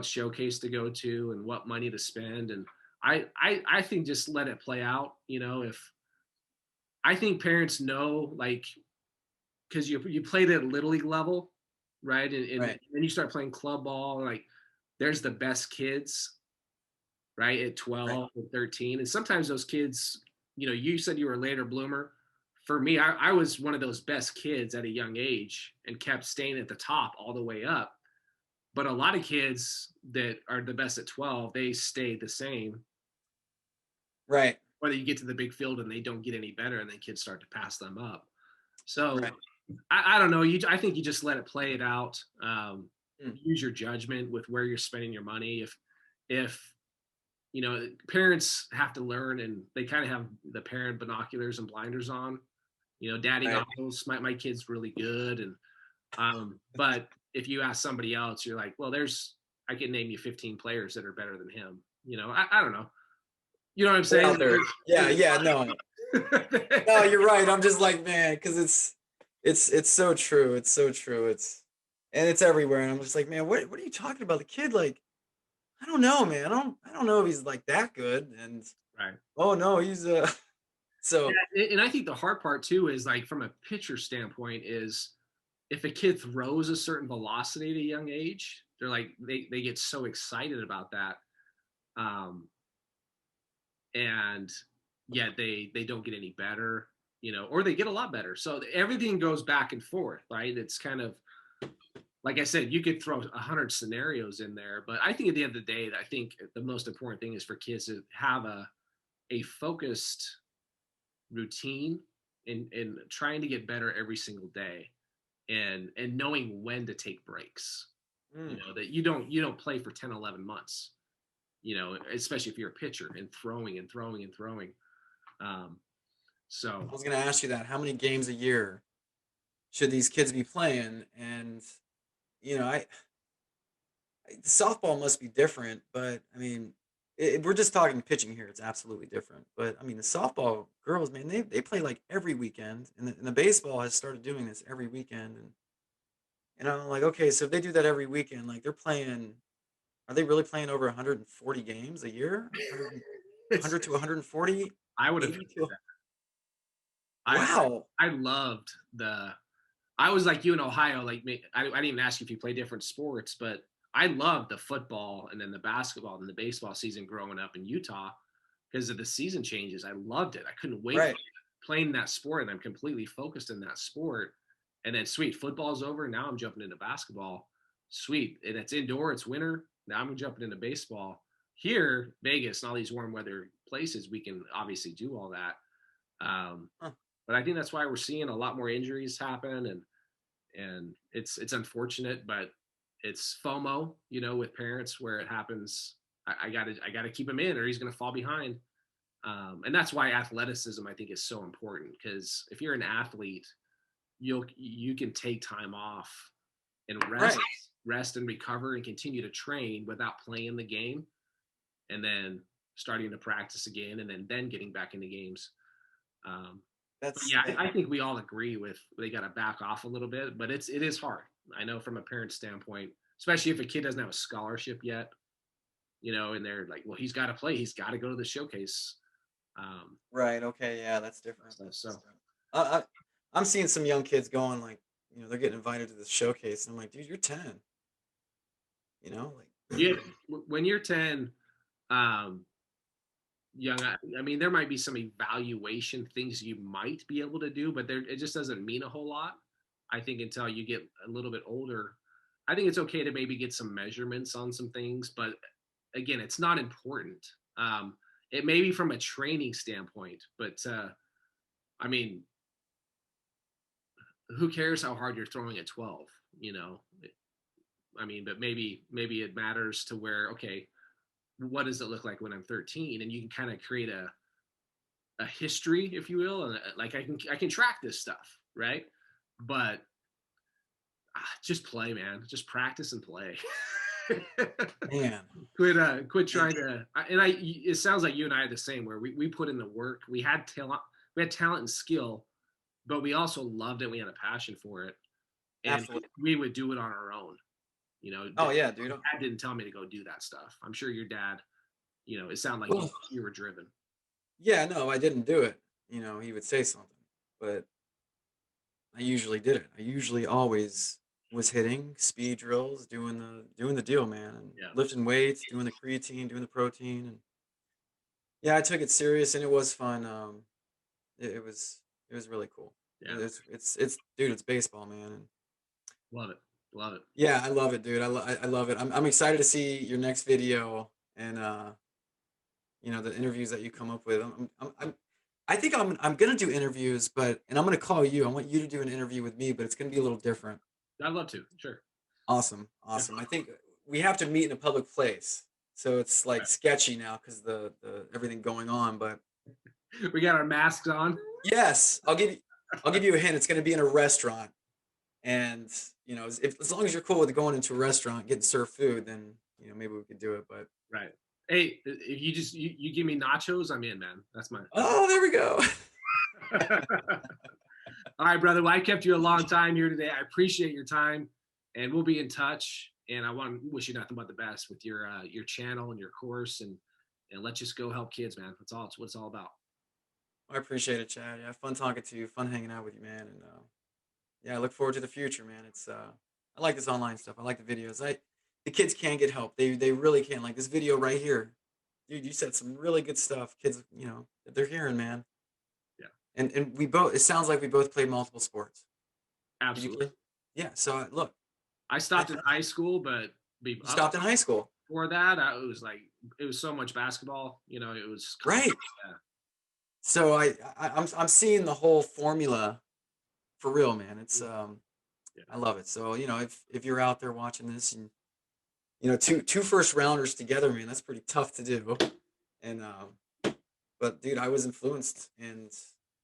showcase to go to and what money to spend. And I think just let it play out. If I think parents know, like, because you played at Little League level, right? And right. then you start playing club ball, like there's the best kids, right? At 12 right. and 13. And sometimes those kids, you said you were a later bloomer. For me, I was one of those best kids at a young age and kept staying at the top all the way up. But a lot of kids that are the best at 12, they stay the same. Right. Whether you get to the big field and they don't get any better, and then kids start to pass them up. So right. I don't know. I think you just let it play it out. Use your judgment with where you're spending your money. If parents have to learn, and they kind of have the parent binoculars and blinders on. Daddy Right. goggles. My kid's really good, and but if you ask somebody else, you're like, well, I can name you 15 players that are better than him. I don't know. You know what I'm They're saying? out there. Yeah, yeah, no. No, you're right. I'm just like, man, because it's so true. It's so true. It's everywhere. And I'm just like, man, what are you talking about? The kid, like, I don't know, man. I don't know if he's like that good. And Right. oh no, he's so Yeah, and I think the hard part too is like from a pitcher standpoint is if a kid throws a certain velocity at a young age, they're like they get so excited about that, um, and yet they don't get any better, or they get a lot better. So everything goes back and forth, right? It's kind of like I said, you could throw 100 scenarios in there, but I think at the end of the day, I think the most important thing is for kids to have a focused routine and trying to get better every single day and knowing when to take breaks, mm. that you don't play for 10, 11 months, especially if you're a pitcher and throwing and throwing and throwing. um I so was gonna ask you that. How many games a year should these kids be playing? And I softball must be different, but I mean, we're just talking pitching here. It's absolutely different. But I mean, the softball girls, man, they play like every weekend, and the baseball has started doing this every weekend. And I'm like, okay, so if they do that every weekend, like they're playing, are they really playing over 140 games a year? 100, it's to 140, I would have 80 to, I wow. I loved I was like you in Ohio. Like me, I didn't even ask you if you play different sports, but I loved the football and then the basketball and the baseball season growing up in Utah because of the season changes. I loved it. I couldn't wait for Right. playing that sport, and I'm completely focused in that sport. And then, sweet, football's over. Now I'm jumping into basketball. Sweet, and it's indoor. It's winter. Now I'm jumping into baseball. Here, Vegas, and all these warm weather places, we can obviously do all that. Um, Huh. but I think that's why we're seeing a lot more injuries happen, and it's unfortunate, but it's FOMO, with parents where it happens. I gotta keep him in, or he's gonna fall behind. And that's why athleticism I think is so important, because if you're an athlete, you can take time off and rest, Right. rest and recover, and continue to train without playing the game, and then starting to practice again, and then getting back into games. Um, but That's yeah, that. I think we all agree with they got to back off a little bit, but it is hard. I know from a parent standpoint, especially if a kid doesn't have a scholarship yet, and they're like, well, he's got to play, he's got to go to the showcase. Um, Right. Okay. Yeah, that's different. stuff. That's So different. I I'm seeing some young kids going like, they're getting invited to this showcase, and I'm like, dude, you're 10. Like, yeah, when you're 10, um, young, I mean, there might be some evaluation things you might be able to do, but it just doesn't mean a whole lot. I think until you get a little bit older, I think it's okay to maybe get some measurements on some things, but again, it's not important. It may be from a training standpoint, but I mean, who cares how hard you're throwing at 12? You know, I mean, but maybe it matters to where, okay, what does it look like when I'm 13? And you can kind of create a history, if you will, and like I can track this stuff, right? But just play, man. Just practice and play. man. Quit trying to. And it sounds like you and I are the same. Where we put in the work. We had talent and skill, but we also loved it. We had a passion for it, and Absolutely. we would do it on our own. Oh yeah, dude. Dad didn't tell me to go do that stuff. I'm sure your dad, it sounded like Well, you were driven. yeah, no, I didn't do it. He would say something, but I usually did it. I usually always was hitting speed drills, doing the deal, man, and Yeah. lifting weights, doing the creatine, doing the protein, and yeah, I took it serious, and it was fun. It was really cool. Yeah. It's dude, it's baseball, man, and Love it. Love it. yeah, I love it, dude. I love it. I'm excited to see your next video and the interviews that you come up with. I think I'm gonna do interviews, and I'm gonna call you. I want you to do an interview with me, but it's gonna be a little different. I'd love to. Sure. Awesome, Yeah. awesome. I think we have to meet in a public place. So it's like sketchy now because the everything going on. But We got our masks on. yes, I'll give you a hint. It's going to be in a restaurant, and as long as you're cool with going into a restaurant, getting served food, then maybe we could do it. But Right. Hey, if you just you give me nachos, I'm in, man. That's my. oh, there we go. All right, brother. Well, I kept you a long time here today. I appreciate your time, and we'll be in touch. And I want to wish you nothing but the best with your channel and your course, and let's just go help kids, man. That's all. It's what it's all about. I appreciate it, Chad. Yeah, fun talking to you, fun hanging out with you, man. And yeah, I look forward to the future, man. It's I like this online stuff. I like the videos. The kids can get help. They really can. Like this video right here, dude. You said some really good stuff. Kids, that they're hearing, man. Yeah. And we both. It sounds like we both played multiple sports. Did you Absolutely. play? Yeah. So look, I stopped in high school, but you stopped in high school. before that, it was so much basketball. It was Right. Yeah. So I'm seeing the whole formula for real, man. It's Yeah. I love it. So if you're out there watching this and two first rounders together, man, that's pretty tough to do. And but dude, I was influenced and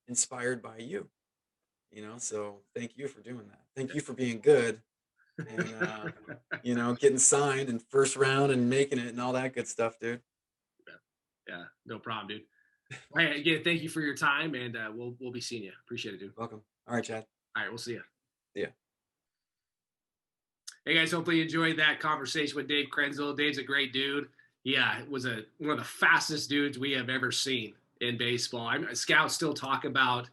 inspired by you. So thank you for doing that. Thank you for being good and getting signed in first round and making it and all that good stuff, dude. Yeah, no problem, dude. Hey, again, thank you for your time, and we'll be seeing you. Appreciate it, dude. Welcome. All right, Chad. All right, we'll see you. Yeah. Hey guys, hopefully you enjoyed that conversation with Dave Krynzel. Dave's a great dude. Yeah, was one of the fastest dudes we have ever seen in baseball. Scouts still talk about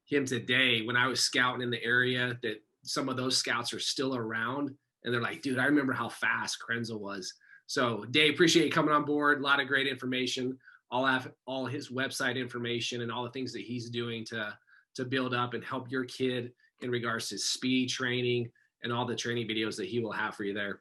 him today. When I was scouting in the area, that some of those scouts are still around, and they're like, "Dude, I remember how fast Krynzel was." So, Dave, appreciate you coming on board. A lot of great information. I'll have all his website information and all the things that he's doing to build up and help your kid in regards to speed training and all the training videos that he will have for you there.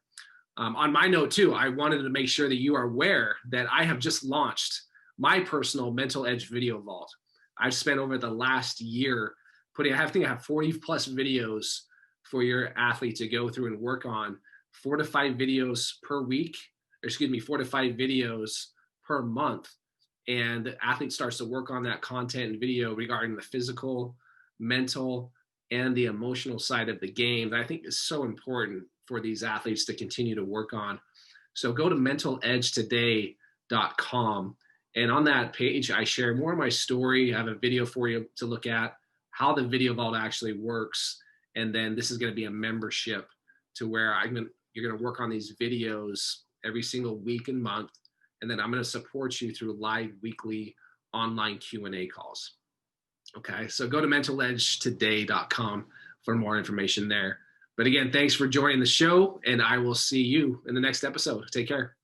On my note too, I wanted to make sure that you are aware that I have just launched my personal Mental Edge video vault. I've spent over the last year I think I have 40 plus videos for your athlete to go through and work on, 4 to 5 videos per week, 4 to 5 videos per month. And the athlete starts to work on that content and video regarding the physical, mental, and the emotional side of the game that I think is so important for these athletes to continue to work on. So go to mentaledgetoday.com. And on that page, I share more of my story. I have a video for you to look at how the video vault actually works. And then this is going to be a membership to where you're going to work on these videos every single week and month. And then I'm going to support you through live weekly online Q&A calls. Okay, so go to mentaledgetoday.com for more information there. But again, thanks for joining the show, and I will see you in the next episode. Take care.